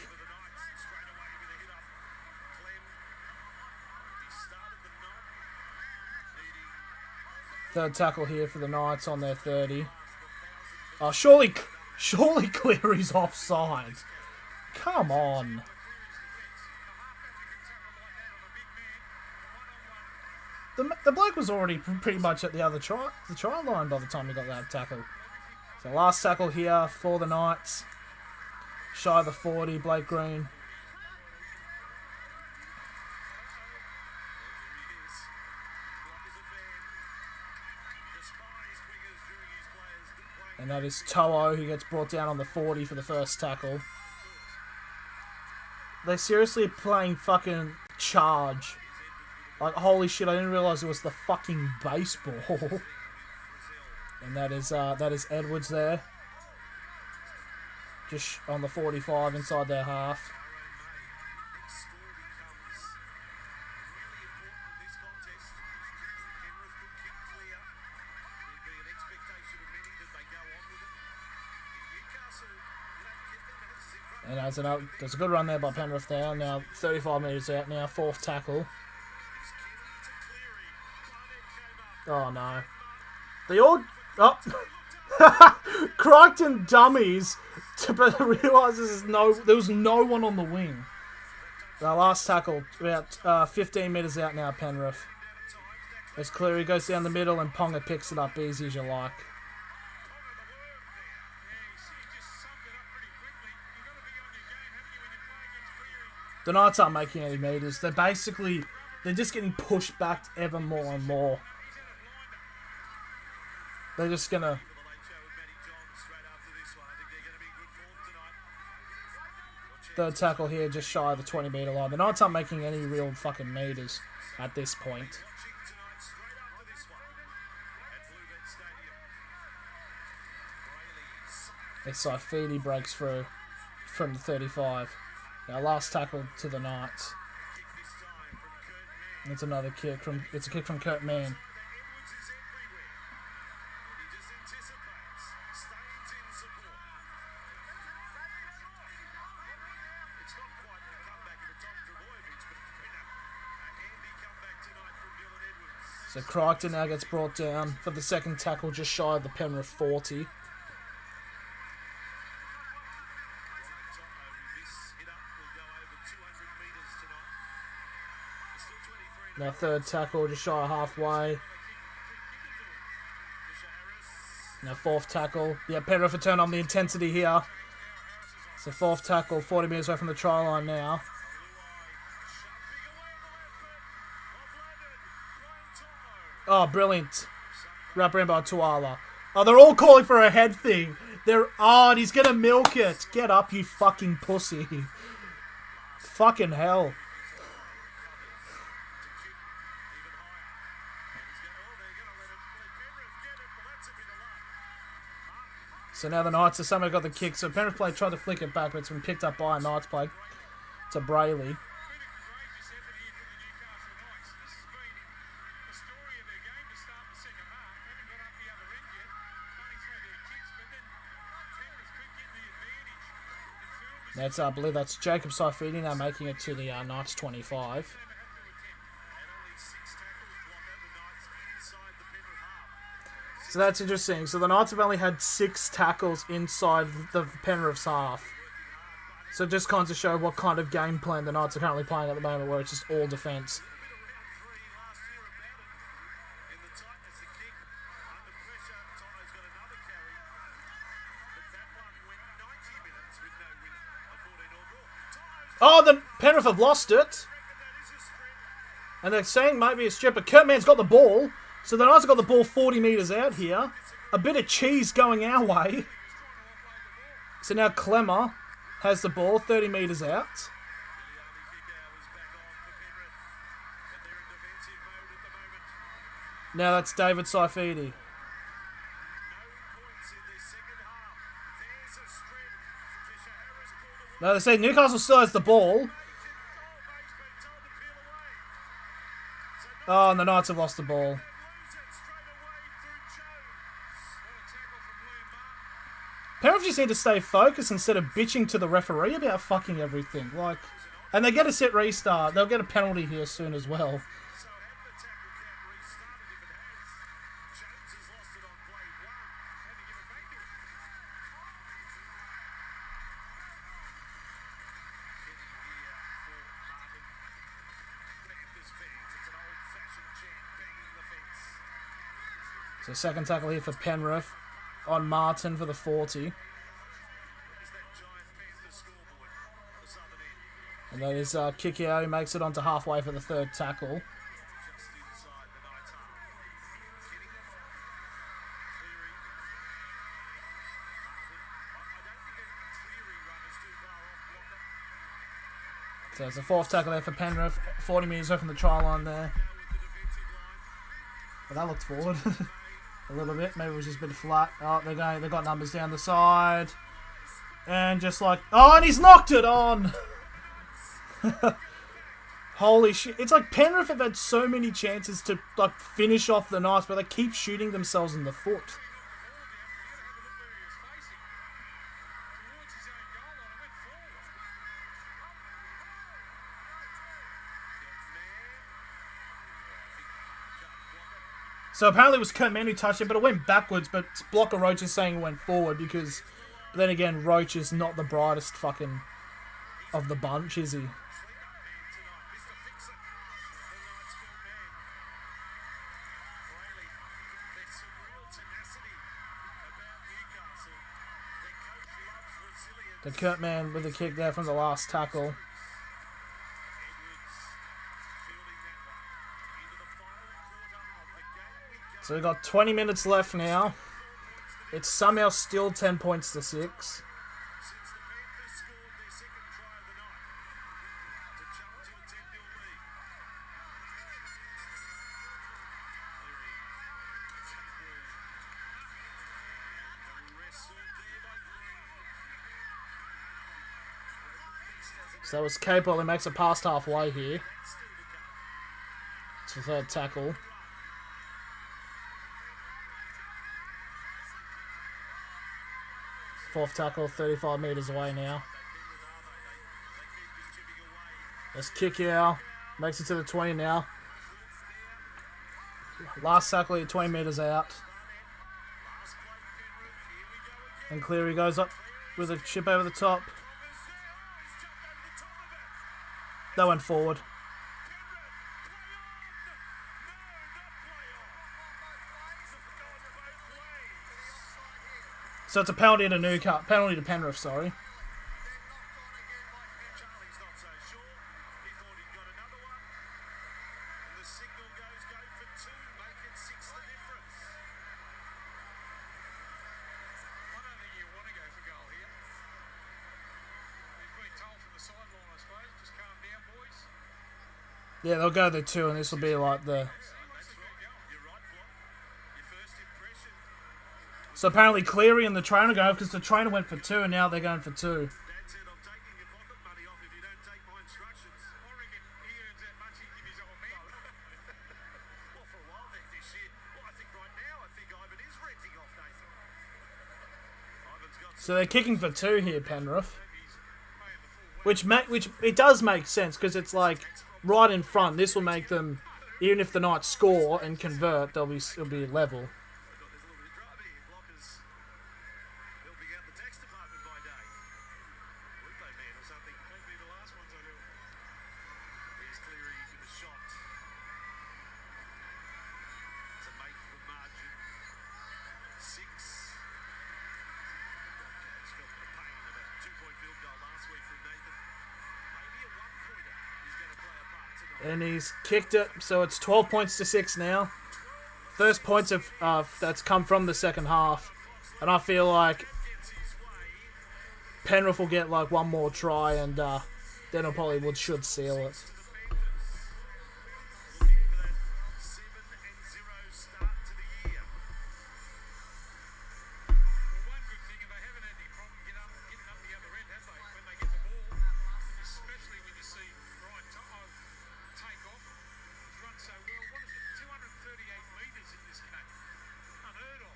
Third tackle here for the Knights on their 30. Oh, surely Cleary's offside. Come on. The bloke was already pretty much at the try line by the time he got that tackle. So last tackle here for the Knights. Shy of the 40, Blake Green. And that is To'o who gets brought down on the 40 for the first tackle. They're seriously playing fucking charge. Like, holy shit, I didn't realise it was the fucking baseball. And that is Edwards there. Just on the 45 inside their half. And there's a good run there by Penrith there. Now 35 metres out now, fourth tackle. Oh no. They all... Oh! Crichton dummies but realises there was no one on the wing. The last tackle, about 15 metres out now, Penrith. As Cleary goes down the middle and Ponga picks it up easy as you like. The Knights aren't making any metres. They're just getting pushed back ever more and more. They're just going to... Third tackle here, just shy of the 20-metre line. The Knights aren't making any real fucking metres at this point. It's Saifidi breaks through from the 35. Now last tackle to the Knights. It's another kick from... It's a kick from Kurt Mann. So Crichton now gets brought down for the second tackle, just shy of the Penrith 40. Now third tackle, just shy of halfway. Now fourth tackle. Yeah, Penrith will turn on the intensity here. So fourth tackle, 40 metres away from the try line now. Oh, brilliant. Wrap around by Tuala. Oh, they're all calling for a head thing. And he's gonna milk it. Get up, you fucking pussy. Fucking hell. So now the Knights have somehow got the kick. So Penrith play tried to flick it back, but it's been picked up by a Knights play to Brayley. That's, I believe that's Jacob Saifidi now making it to the Knights 25. So that's interesting. So the Knights have only had 6 tackles inside the Penrith's half. So it just kind of show what kind of game plan the Knights are currently playing at the moment, where it's just all defence. Oh, the Penrith have lost it. And they're saying maybe a strip, but Kurtman's got the ball. So the Knights have got the ball 40 metres out here. A bit of cheese going our way. So now Clemmer has the ball 30 metres out. Now that's David Saifidi. Now they say Newcastle still has the ball. Oh, and the Knights have lost the ball. Penrith just need to stay focused instead of bitching to the referee about fucking everything. Like, and they get a set restart. They'll get a penalty here soon as well. So second tackle here for Penrith on Martin for the 40. And that is Kikio, who makes it onto halfway for the third tackle. So it's a fourth tackle there for Penrith. 40 metres away from the try line there. But that looked forward. A little bit, maybe it was just a bit flat. Oh, they've got numbers down the side. And just like, oh, and he's knocked it on! Holy shit. It's like Penrith have had so many chances to like finish off the Knights, but they keep shooting themselves in the foot. So apparently it was Kurtman who touched it, but it went backwards. But Blocker Roach is saying it went forward because, but then again, Roach is not the brightest fucking of the bunch, is he? The Kurtman with the kick there from the last tackle. So we've got 20 minutes left now. It's somehow still 10 points to 6. So it's Capel who makes it past halfway here. It's the third tackle. Fourth tackle, 35 metres away now. Let's kick out. Makes it to the 20 now. Last tackle, 20 metres out. And Cleary goes up with a chip over the top. That went forward. So it's a penalty to Newcastle, penalty to Penrith, sorry. Yeah, they'll go the 2, and this will be like the... That's right. You're right, Block. Your first impression. So apparently Cleary and the trainer go because the trainer went for 2, and now they're going for 2. Dad said, I'm taking your pocket money off if you don't take my instructions. I reckon he earns that much, he'd give his old man. Well, for a while there this year. Well, I think right now, I think Ivan is renting off Nathan. Ivan's got So they're kicking for 2 here, Penrith. He's paying the full Which it does make sense because it's like right in front. This will make them, even if the Knights score and convert, it'll be level. There's a little bit of drama here. Blockers helping out the tax department by day. Lupo man or something. won't be the last ones I do. Here's Cleary with a shot to make the margin 6. Broncos felt the pain of a 2-point field goal last week from Nathan. Maybe a 1-pointer is going to play a part tonight. And he's kicked it, so it's 12 points to 6 now. First points that's come from the second half, and I feel like Gets his way. Penrith will get like one more try, and then it probably should seal it. Looking for that 7-0 start to the year. Well, one good thing, and they haven't had any problem getting up the other end, have they? When they get the ball, especially when you see Brian take off, he's run so well. What is it? 238 metres in this game. Unheard of.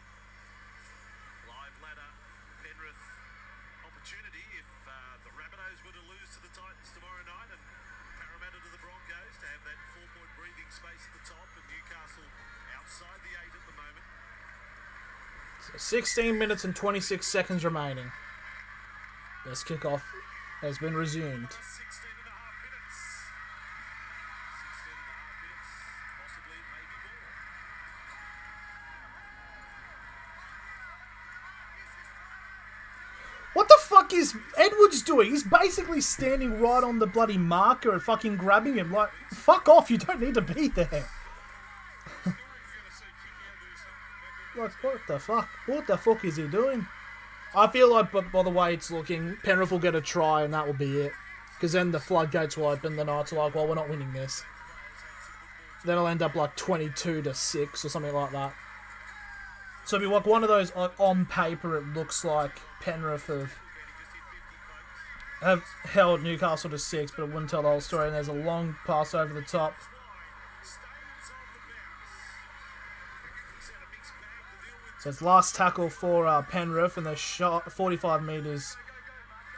Live ladder, Penrith opportunity if the Rabbitohs were to lose to the Titans tomorrow night and Parramatta to the Broncos to have that 4-point breathing space at the top and Newcastle outside the 8 at the moment. So 16 minutes and 26 seconds remaining. This kickoff has been resumed. 16 and a half minutes. 16 and a half minutes, possibly maybe more. What the fuck is Edwards doing? He's basically standing right on the bloody marker and fucking grabbing him. Like, fuck off, you don't need to be there. You're going to see Kingia do something. Like, what the fuck? What the fuck is he doing? I feel like, by the way it's looking, Penrith will get a try and that will be it. Because then the floodgates will open, the Knights are like, well, we're not winning this. Then it'll end up like 22-6 or something like that. So it'll be like one of those, like, on paper it looks like Penrith have held Newcastle to 6, but it wouldn't tell the whole story. And there's a long pass over the top. So it's last tackle for Penrith, and they're shot 45 metres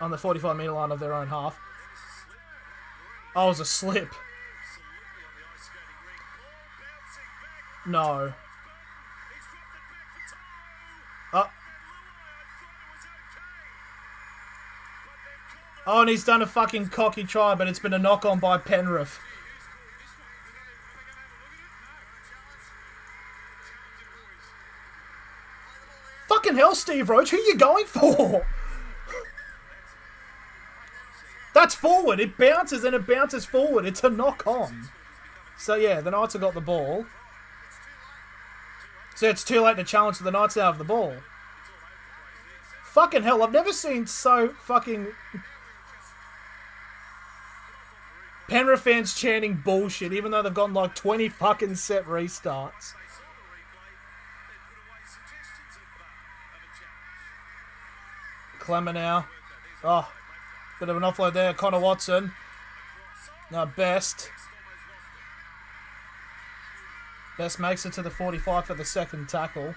on the 45 metre line of their own half. Oh, it was a slip. No. Oh, and he's done a fucking cocky try, but it's been a knock on by Penrith. Fucking hell, Steve Roach, who are you going for? That's forward. It bounces and it bounces forward. It's a knock on. So yeah, the Knights have got the ball. So it's too late to challenge the Knights out of the ball. Fucking hell, I've never seen so fucking... Penrith fans chanting bullshit, even though they've gotten like 20 fucking set restarts. Clemmer now. Oh, bit of an offload there. Connor Watson. Now Best. Best makes it to the 45 for the second tackle.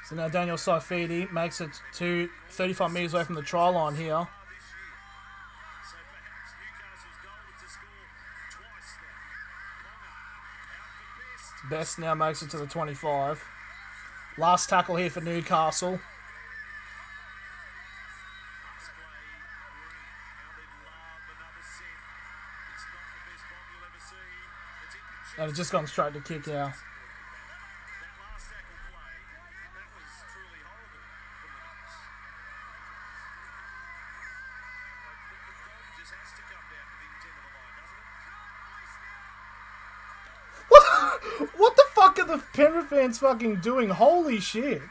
So now Daniel Saifidi makes it to 35 metres away from the try line here. Best now makes it to the 25. Last tackle here for Newcastle. And it's just gone straight to kick out. What the fuck are the Penrith fans fucking doing? Holy shit.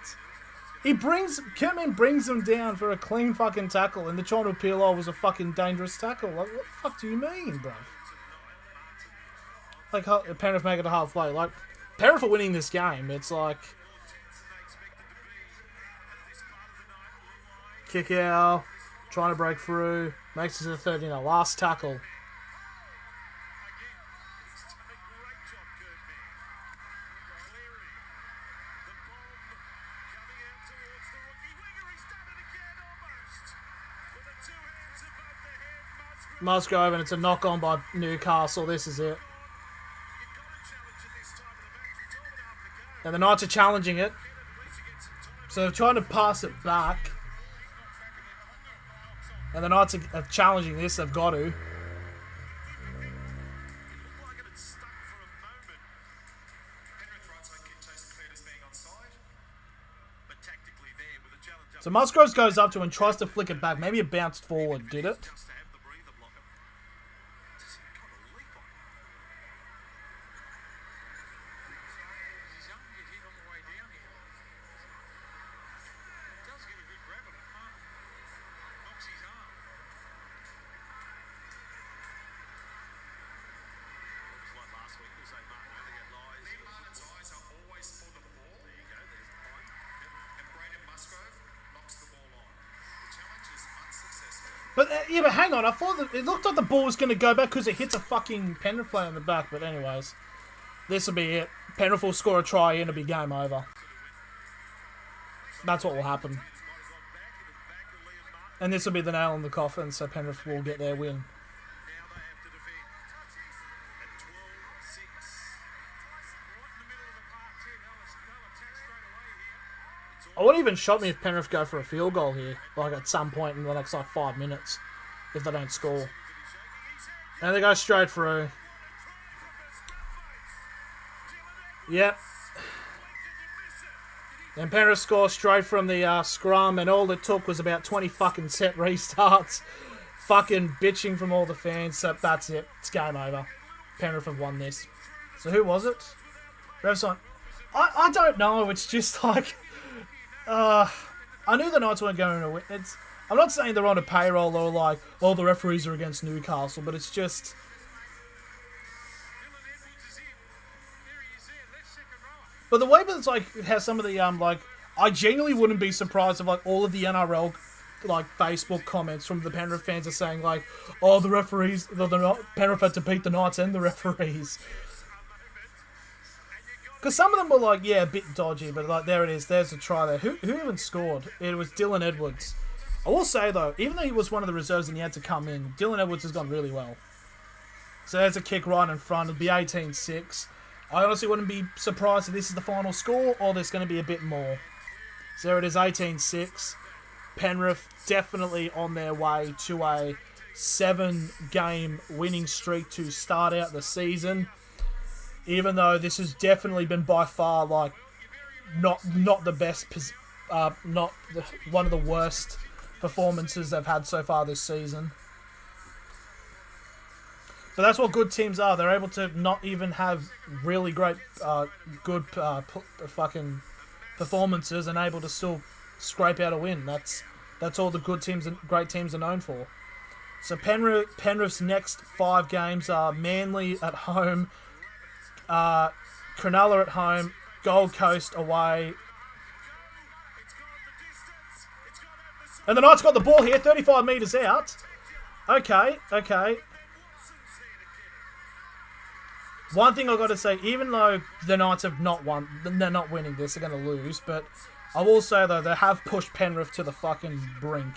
Kerman brings them down for a clean fucking tackle, and they're trying to appeal, oh, it was a fucking dangerous tackle. Like, what the fuck do you mean, bro? Like, Penrith make it a halfway. Like, Penrith are winning this game. It's like... Kick out, trying to break through, makes it to the 13. Last tackle. Musgrove, and it's a knock on by Newcastle. This is it. And the Knights are challenging it. So they're trying to pass it back. And the Knights are challenging this. They've got to. So Musgrove goes up to and tries to flick it back. Maybe it bounced forward. Did it? But yeah, but hang on. I thought that it looked like the ball was going to go back because it hits a fucking Penrith player in the back. But anyways, this will be it. Penrith will score a try and it'll be game over. That's what will happen. And this will be the nail in the coffin, so Penrith will get their win. I wouldn't even shock me if Penrith go for a field goal here, like at some point in the next like 5 minutes, if they don't score. And they go straight through. Yep. And Penrith score straight from the scrum, and all it took was about 20 fucking set restarts. Fucking bitching from all the fans, so that's it. It's game over. Penrith have won this. So who was it? Revson. I don't know, it's just like... I knew the Knights weren't going to win. I'm not saying they're on a payroll or like, oh, the referees are against Newcastle, but it's just... But the way that it's like, it has some of the, like, I genuinely wouldn't be surprised if like all of the NRL, like, Facebook comments from the Penrith fans are saying like, oh, the referees, Penrith had to beat the Knights and the referees. Because some of them were like, yeah, a bit dodgy, but like, there it is. There's a try there. Who even scored? It was Dylan Edwards. I will say, though, even though he was one of the reserves and he had to come in, Dylan Edwards has gone really well. So there's a kick right in front. It'll be 18-6. I honestly wouldn't be surprised if this is the final score or there's going to be a bit more. So there it is, 18-6. Penrith definitely on their way to a 7-game winning streak to start out the season. Even though this has definitely been by far like not the best, one of the worst performances they've had so far this season. But that's what good teams are. They're able to not even have really great, good fucking performances and able to still scrape out a win. That's all the good teams and great teams are known for. So Penrith's next 5 games are Manly at home, Cronulla at home, Gold Coast away. And the Knights got the ball here, 35 metres out. Okay. One thing I've got to say, even though the Knights have not won, they're not winning this, they're going to lose, but I will say, though, they have pushed Penrith to the fucking brink.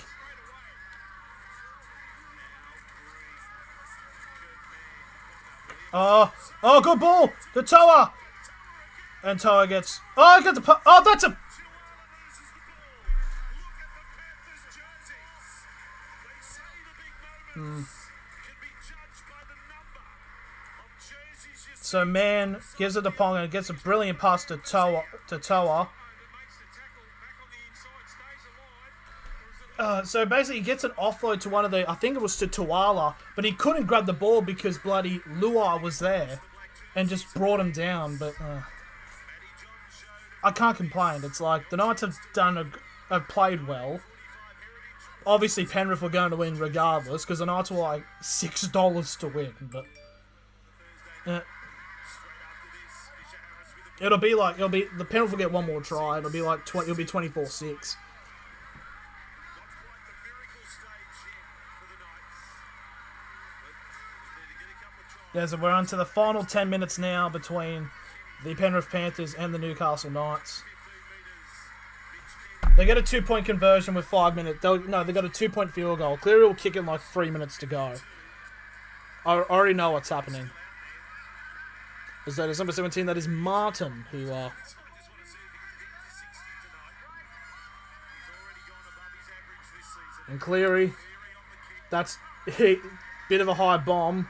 Oh, good ball! The Toa! And Toa gets... Oh, he gets a... Oh, that's a... So Man gives it to Ponga and gets a brilliant pass to Toa. So basically he gets an offload to one of the... I think it was to Tuala, but he couldn't grab the ball because bloody Luai was there. and just brought them down. But I can't complain. It's like the Knights have played well. Obviously, Penrith were going to win regardless because the Knights were like $6 to win. But it'll be the Penrith will get one more try. It'll be like 24-6. Yeah, so we're on to the final 10 minutes now between the Penrith Panthers and the Newcastle Knights. They get a 2-point conversion with 5 minutes. They got a 2-point field goal. Cleary will kick in like 3 minutes to go. I already know what's happening. Is that is number 17? That is Martin, who and Cleary. That's a bit of a high bomb.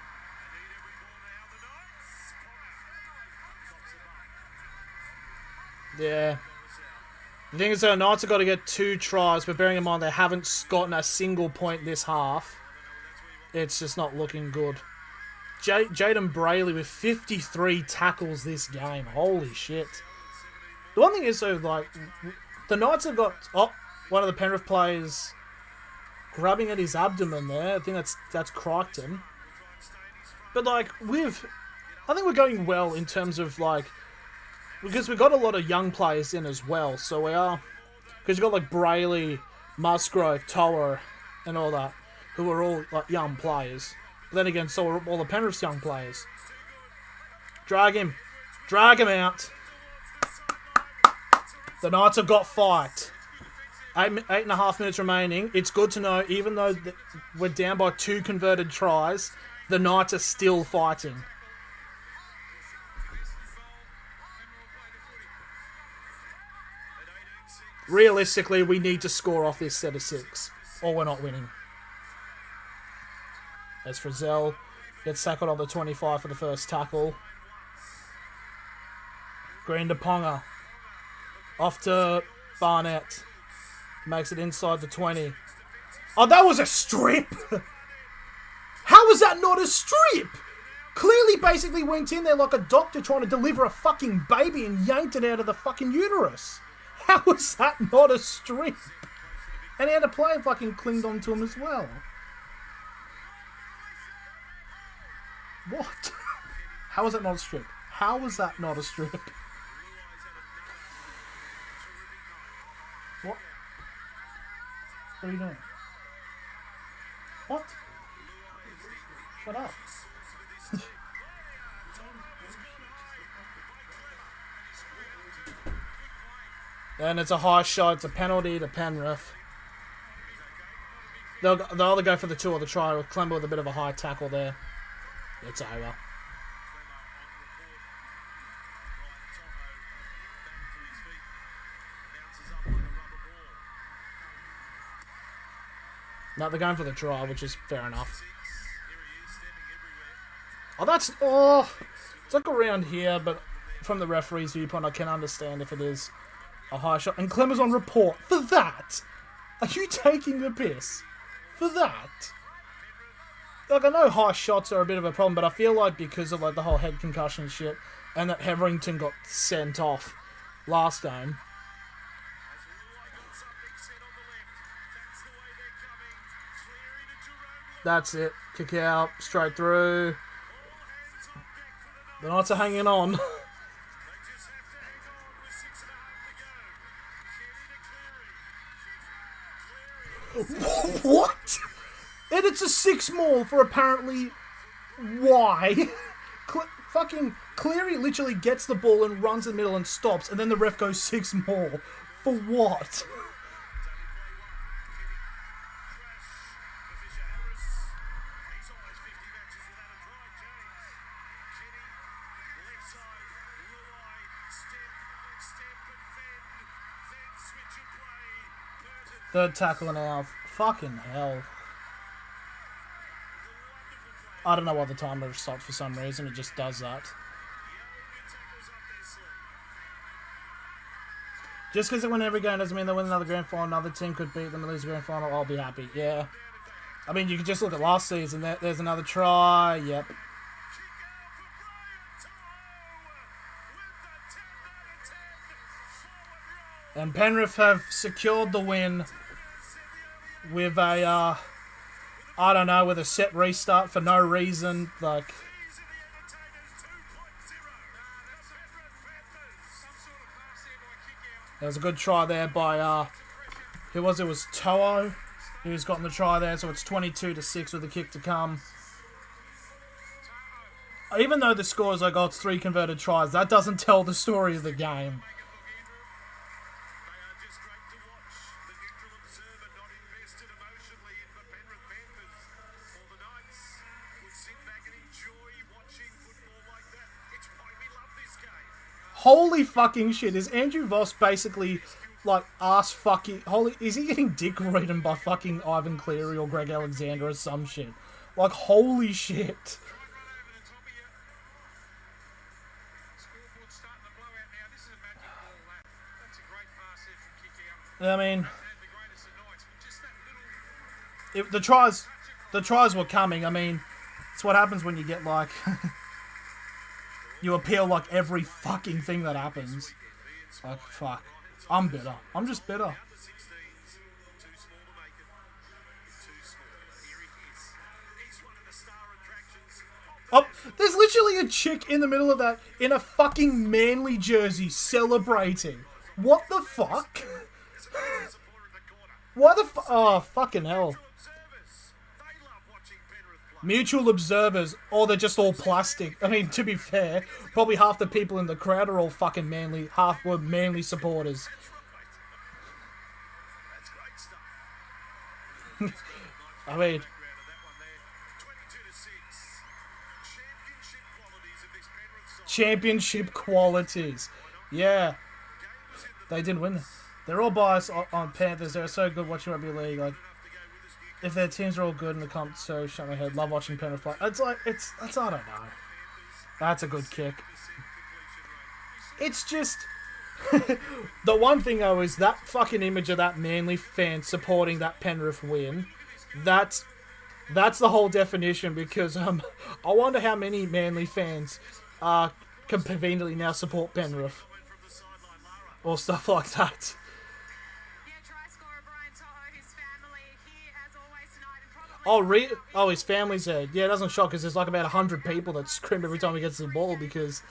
Yeah. The thing is, the Knights have got to get 2 tries, but bearing in mind they haven't gotten a single point this half, it's just not looking good. Jaden Brayley with 53 tackles this game. Holy shit. The one thing is, though, like, the Knights have got one of the Penrith players grabbing at his abdomen there. I think that's Crichton. But, like, I think we're going well in terms of, like, because we've got a lot of young players in as well, so we are... Because you've got, like, Brayley, Musgrove, Tower, and all that, who are all, like, young players. But then again, so are all the Penrith's young players. Drag him. Drag him out. The Knights have got fight. 8.5 minutes remaining. It's good to know, even though we're down by 2 converted tries, the Knights are still fighting. Realistically, we need to score off this set of 6, or we're not winning. As Frizzell gets tackled on the 25 for the first tackle. Green to Ponga. Off to Barnett. Makes it inside the 20. Oh, that was a strip! How was that not a strip? Clearly basically went in there like a doctor trying to deliver a fucking baby and yanked it out of the fucking uterus. How was that not a strip? And he had a player fucking clinged onto him as well. What? How was that not a strip? How was that not a strip? What? What are you doing? What? Shut up. And it's a high shot. It's a penalty to Penrith. They'll either go for the 2 or the try, with Clemmer with a bit of a high tackle there. It's over. No, they're going for the try, which is fair enough. It's like around here, but from the referee's viewpoint, I can understand if it is a high shot. And Clemmer's on report for that. Are you taking the piss? For that? Like, I know high shots are a bit of a problem, but I feel like because of like the whole head concussion shit and that Heverington got sent off last game. That's it. Kick out, straight through. The Knights are hanging on. What? And it's a 6 maul for apparently why? Fucking Cleary literally gets the ball and runs in the middle and stops, and then the ref goes 6 maul. For what? Third tackle now. Fucking hell. I don't know why the timer stopped for some reason. It just does that. Just because they win every game doesn't mean they win another grand final. Another team could beat them and lose the grand final. I'll be happy. Yeah. I mean, you can just look at last season. There's another try. Yep. And Penrith have secured the win with a, I don't know, with a set restart for no reason. Like, there was a good try there by, who was it? It was To'o who's gotten the try there. So it's 22-6 with the kick to come. Even though the score is like, oh, it's 3 converted tries, that doesn't tell the story of the game. They are just great to watch. The neutral observer not invested emotionally in the Penrith Panthers. All the Knights will sit back and enjoy watching football like that. It's why we love this game. Holy fucking shit. Is Andrew Voss basically like ass fucking... Is he getting dick ridden by fucking Ivan Cleary or Greg Alexander or some shit? Like, holy shit. I mean, if the tries were coming. I mean, it's what happens when you get like you appeal like every fucking thing that happens. Like, fuck, I'm bitter. I'm just bitter. Oh, there's literally a chick in the middle of that in a fucking Manly jersey celebrating. What the fuck? Why the oh, fucking hell. Mutual observers, or they're just all plastic. I mean, to be fair, probably half the people in the crowd are all fucking Manly, half were Manly supporters. I mean, championship qualities. Yeah. They did win. They're all biased on Panthers. They're so good watching rugby league. Like, if their teams are all good in the comp, so shut my head. Love watching Penrith play. It's like, I don't know. That's a good kick. It's just the one thing though is that fucking image of that Manly fan supporting that Penrith win. That's the whole definition, because I wonder how many Manly fans can conveniently now support Penrith or stuff like that. Oh, his family's there. Yeah, it doesn't shock because there's like about 100 people that scream every time he gets the ball, because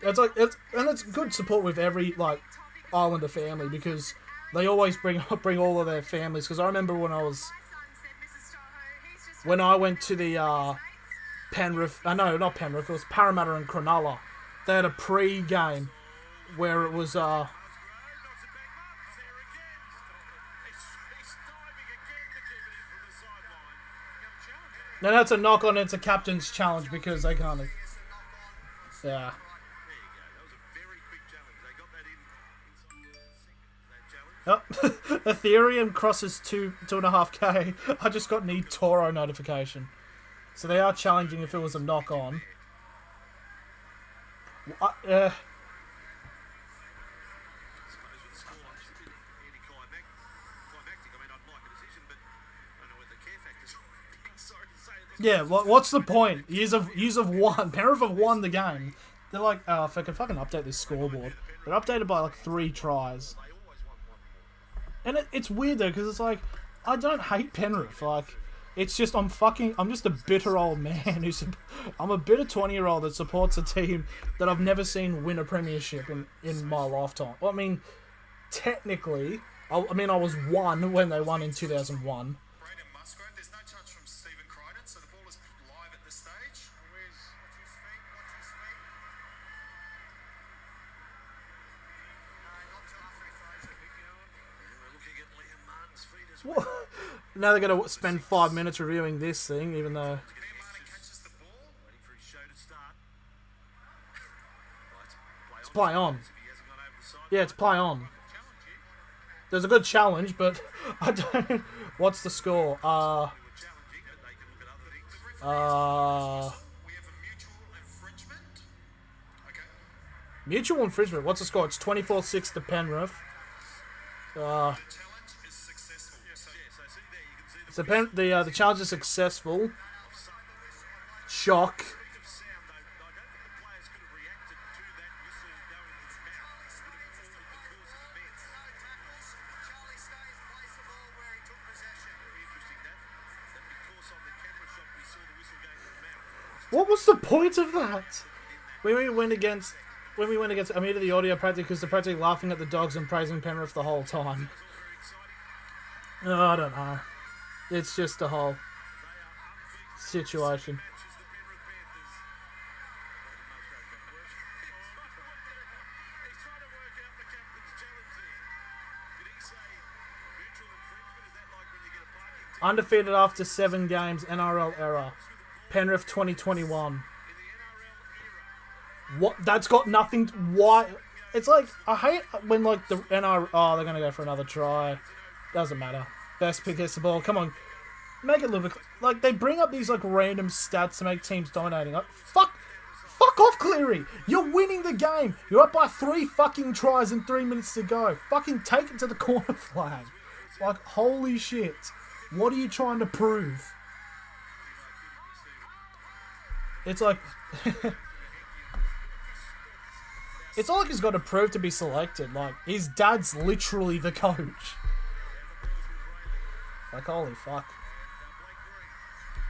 it's like it's good support with every like Islander family, because they always bring all of their families. Because I remember when I went to the Penrith, no, not Penrith, it was Parramatta and Cronulla. They had a pre-game where it was no, that's a knock on. It's a captain's challenge because they can't. Yeah. Oh, Ethereum crosses 2.5k. I just got need Toro notification. So they are challenging if it was a knock on. Yeah, what's the point? Years of one. Penrith have won the game. They're like, oh, if I can fucking update this scoreboard. They're updated by like 3 tries. And it's weird though, because it's like, I don't hate Penrith. Like, it's just, I'm just a bitter old man I'm a bitter 20-year-old that supports a team that I've never seen win a premiership in my lifetime. Well, I mean, technically, I was 1 when they won in 2001. Now they're going to spend 5 minutes reviewing this thing, even though... It's play on. Yeah, it's play on. There's a good challenge, but I don't... What's the score? Mutual infringement. What's the score? It's 24-6 to Penrith. So the challenge is successful. Shock. What was the point of that? When we went against, I muted the audio practically because they're practically laughing at the dogs and praising Penrith the whole time. Oh, I don't know. It's just a whole situation. Undefeated after 7 games, NRL era. Penrith 2021. What? That's got nothing. Why? It's like, I hate when like the NRL. Oh, they're gonna go for another try. Doesn't matter. Best pick is the ball. Come on, make it a little bit. Like they bring up these like random stats to make teams dominating. Like fuck off, Cleary. You're winning the game. You're up by 3 fucking tries in 3 minutes to go. Fucking take it to the corner flag. Like holy shit. What are you trying to prove? It's like... it's not like he's got to prove to be selected. Like, his dad's literally the coach. Like, holy fuck.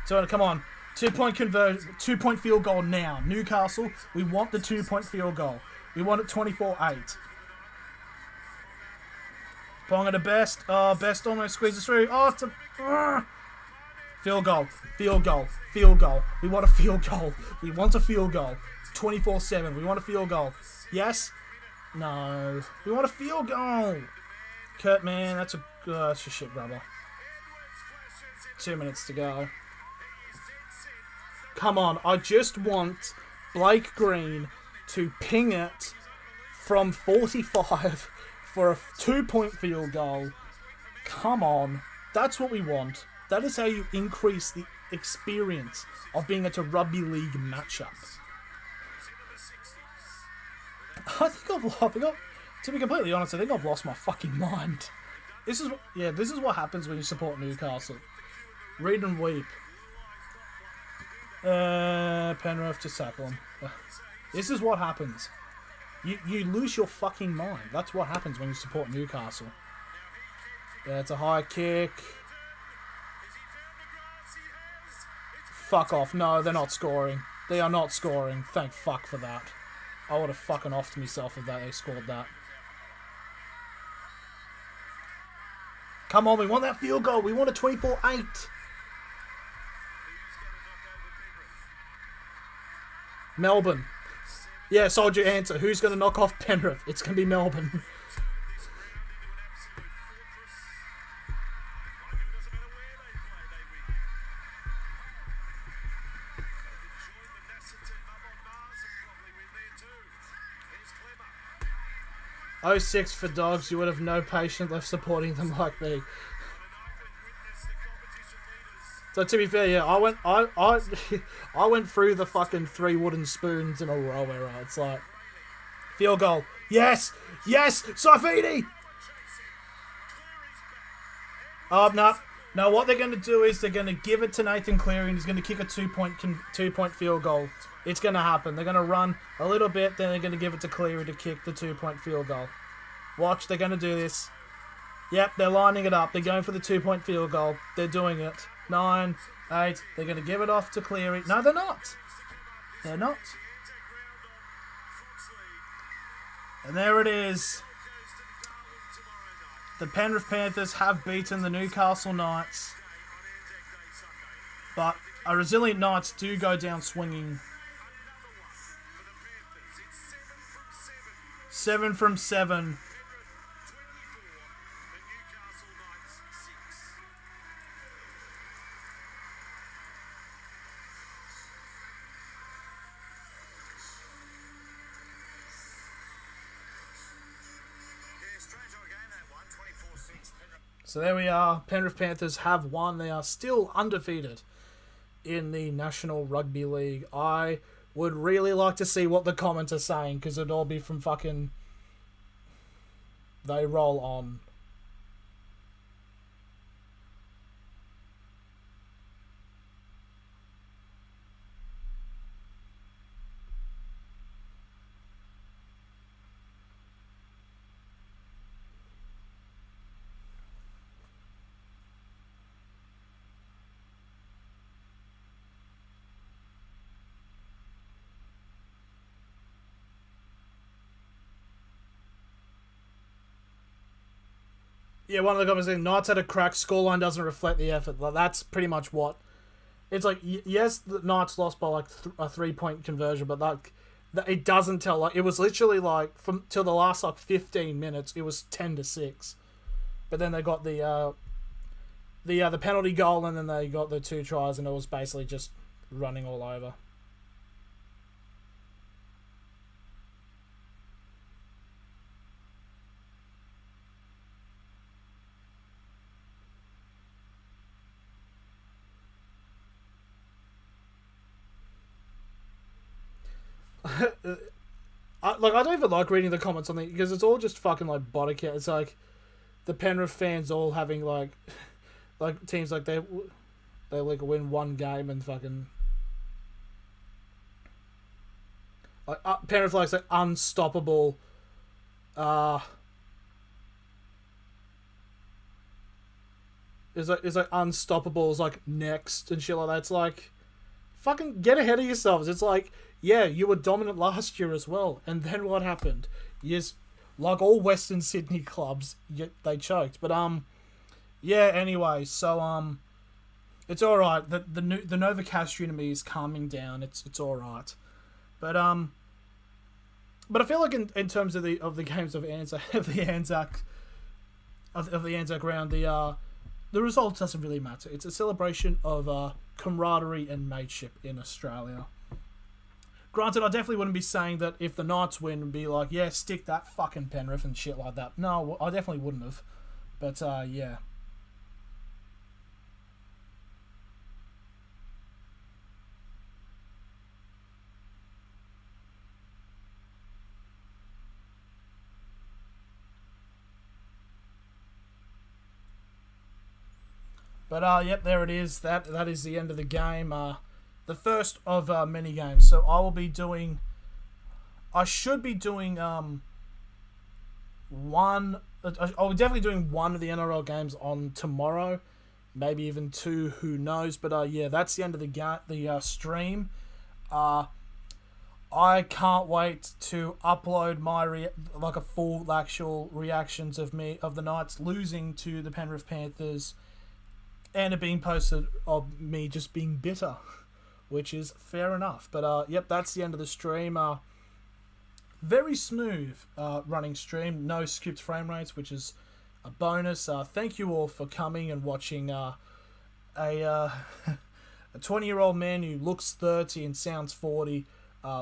So, come on. 2-point conversion, 2-point field goal now. Newcastle, we want the 2-point field goal. We want it 24-8. Ponga to Best. Oh, Best almost squeezes through. Oh, it's a... Field goal. Field goal. Field goal. We want a field goal. We want a field goal. 24-7. We want a field goal. Yes? No. We want a field goal. Kurt, man, that's a shit rubber. 2 minutes to go. Come on. I just want Blake Green to ping it from 45 for a 2-point field goal. Come on. That's what we want. That is how you increase the experience of being at a rugby league matchup. I think to be completely honest, I think I've lost my fucking mind. This is what happens when you support Newcastle. Read and weep. Penrith, just tackle him. This is what happens. You lose your fucking mind. That's what happens when you support Newcastle. Yeah, it's a high kick. Fuck off. No, they're not scoring. They are not scoring. Thank fuck for that. I would have fucking offed myself if they scored that. Come on, we want that field goal. We want a 24-8. Melbourne. Yeah, soldier answer. Who's going to knock off Penrith? It's going to be Melbourne. '06 for dogs. You would have no patience left supporting them like me. So to be fair, yeah, I went through the fucking 3 wooden spoons in a row era. It's like field goal. Yes, yes, Saifidi. Oh no. What they're going to do is they're going to give it to Nathan Cleary and he's going to kick a 2-point field goal. It's going to happen. They're going to run a little bit, then they're going to give it to Cleary to kick the 2-point field goal. Watch, they're going to do this. Yep, they're lining it up. They're going for the 2-point field goal. They're doing it. 9, 8. They're going to give it off to Cleary. No, they're not. They're not. And there it is. The Penrith Panthers have beaten the Newcastle Knights. But our resilient Knights do go down swinging. 7 from 7. So there we are. Penrith Panthers have won. They are still undefeated in the National Rugby League. I would really like to see what the comments are saying because it'd all be from fucking... They roll on. Yeah, one of the comments saying Knights had a crack. Scoreline doesn't reflect the effort. Like, that's pretty much what. It's like, yes, the Knights lost by like a 3-point conversion, but like it doesn't tell. Like, it was literally like from till the last like 15 minutes, it was 10-6, but then they got the penalty goal, and then they got the 2 tries, and it was basically just running all over. I don't even like reading the comments on it because it's all just fucking like bot account. It's like the Penrith fans all having like teams like they like win one game and fucking like Penrith like unstoppable. It's like unstoppable is like next and shit like that. It's like fucking get ahead of yourselves. It's like, yeah, you were dominant last year as well, and then what happened? Yes, like all Western Sydney clubs, they choked. But yeah. Anyway, so it's all right. The Nova Castro me is calming down. It's all right. But I feel like in terms of the games of Anzac of the Anzac round, the result doesn't really matter. It's a celebration of camaraderie and mateship in Australia. Granted, I definitely wouldn't be saying that if the Knights win and be like, yeah, stick that fucking Penrith and shit like that. No, I definitely wouldn't have. But, yeah. But, yep, there it is. That is the end of the game. The first of many games. So I should be doing one. I'll be definitely doing one of the NRL games on tomorrow, maybe even 2. Who knows? But yeah, that's the end of the stream. I can't wait to upload my a full actual reactions of the Knights losing to the Penrith Panthers, and it being posted of me just being bitter. Which is fair enough. But, yep, that's the end of the stream. Very smooth running stream. No skipped frame rates, which is a bonus. Thank you all for coming and watching a 20-year-old man who looks 30 and sounds 40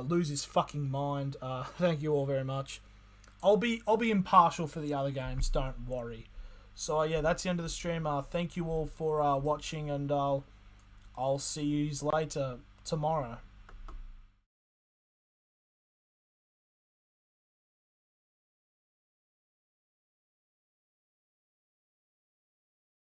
lose his fucking mind. Thank you all very much. I'll be impartial for the other games, don't worry. So, yeah, that's the end of the stream. Thank you all for watching, and I'll see you later tomorrow.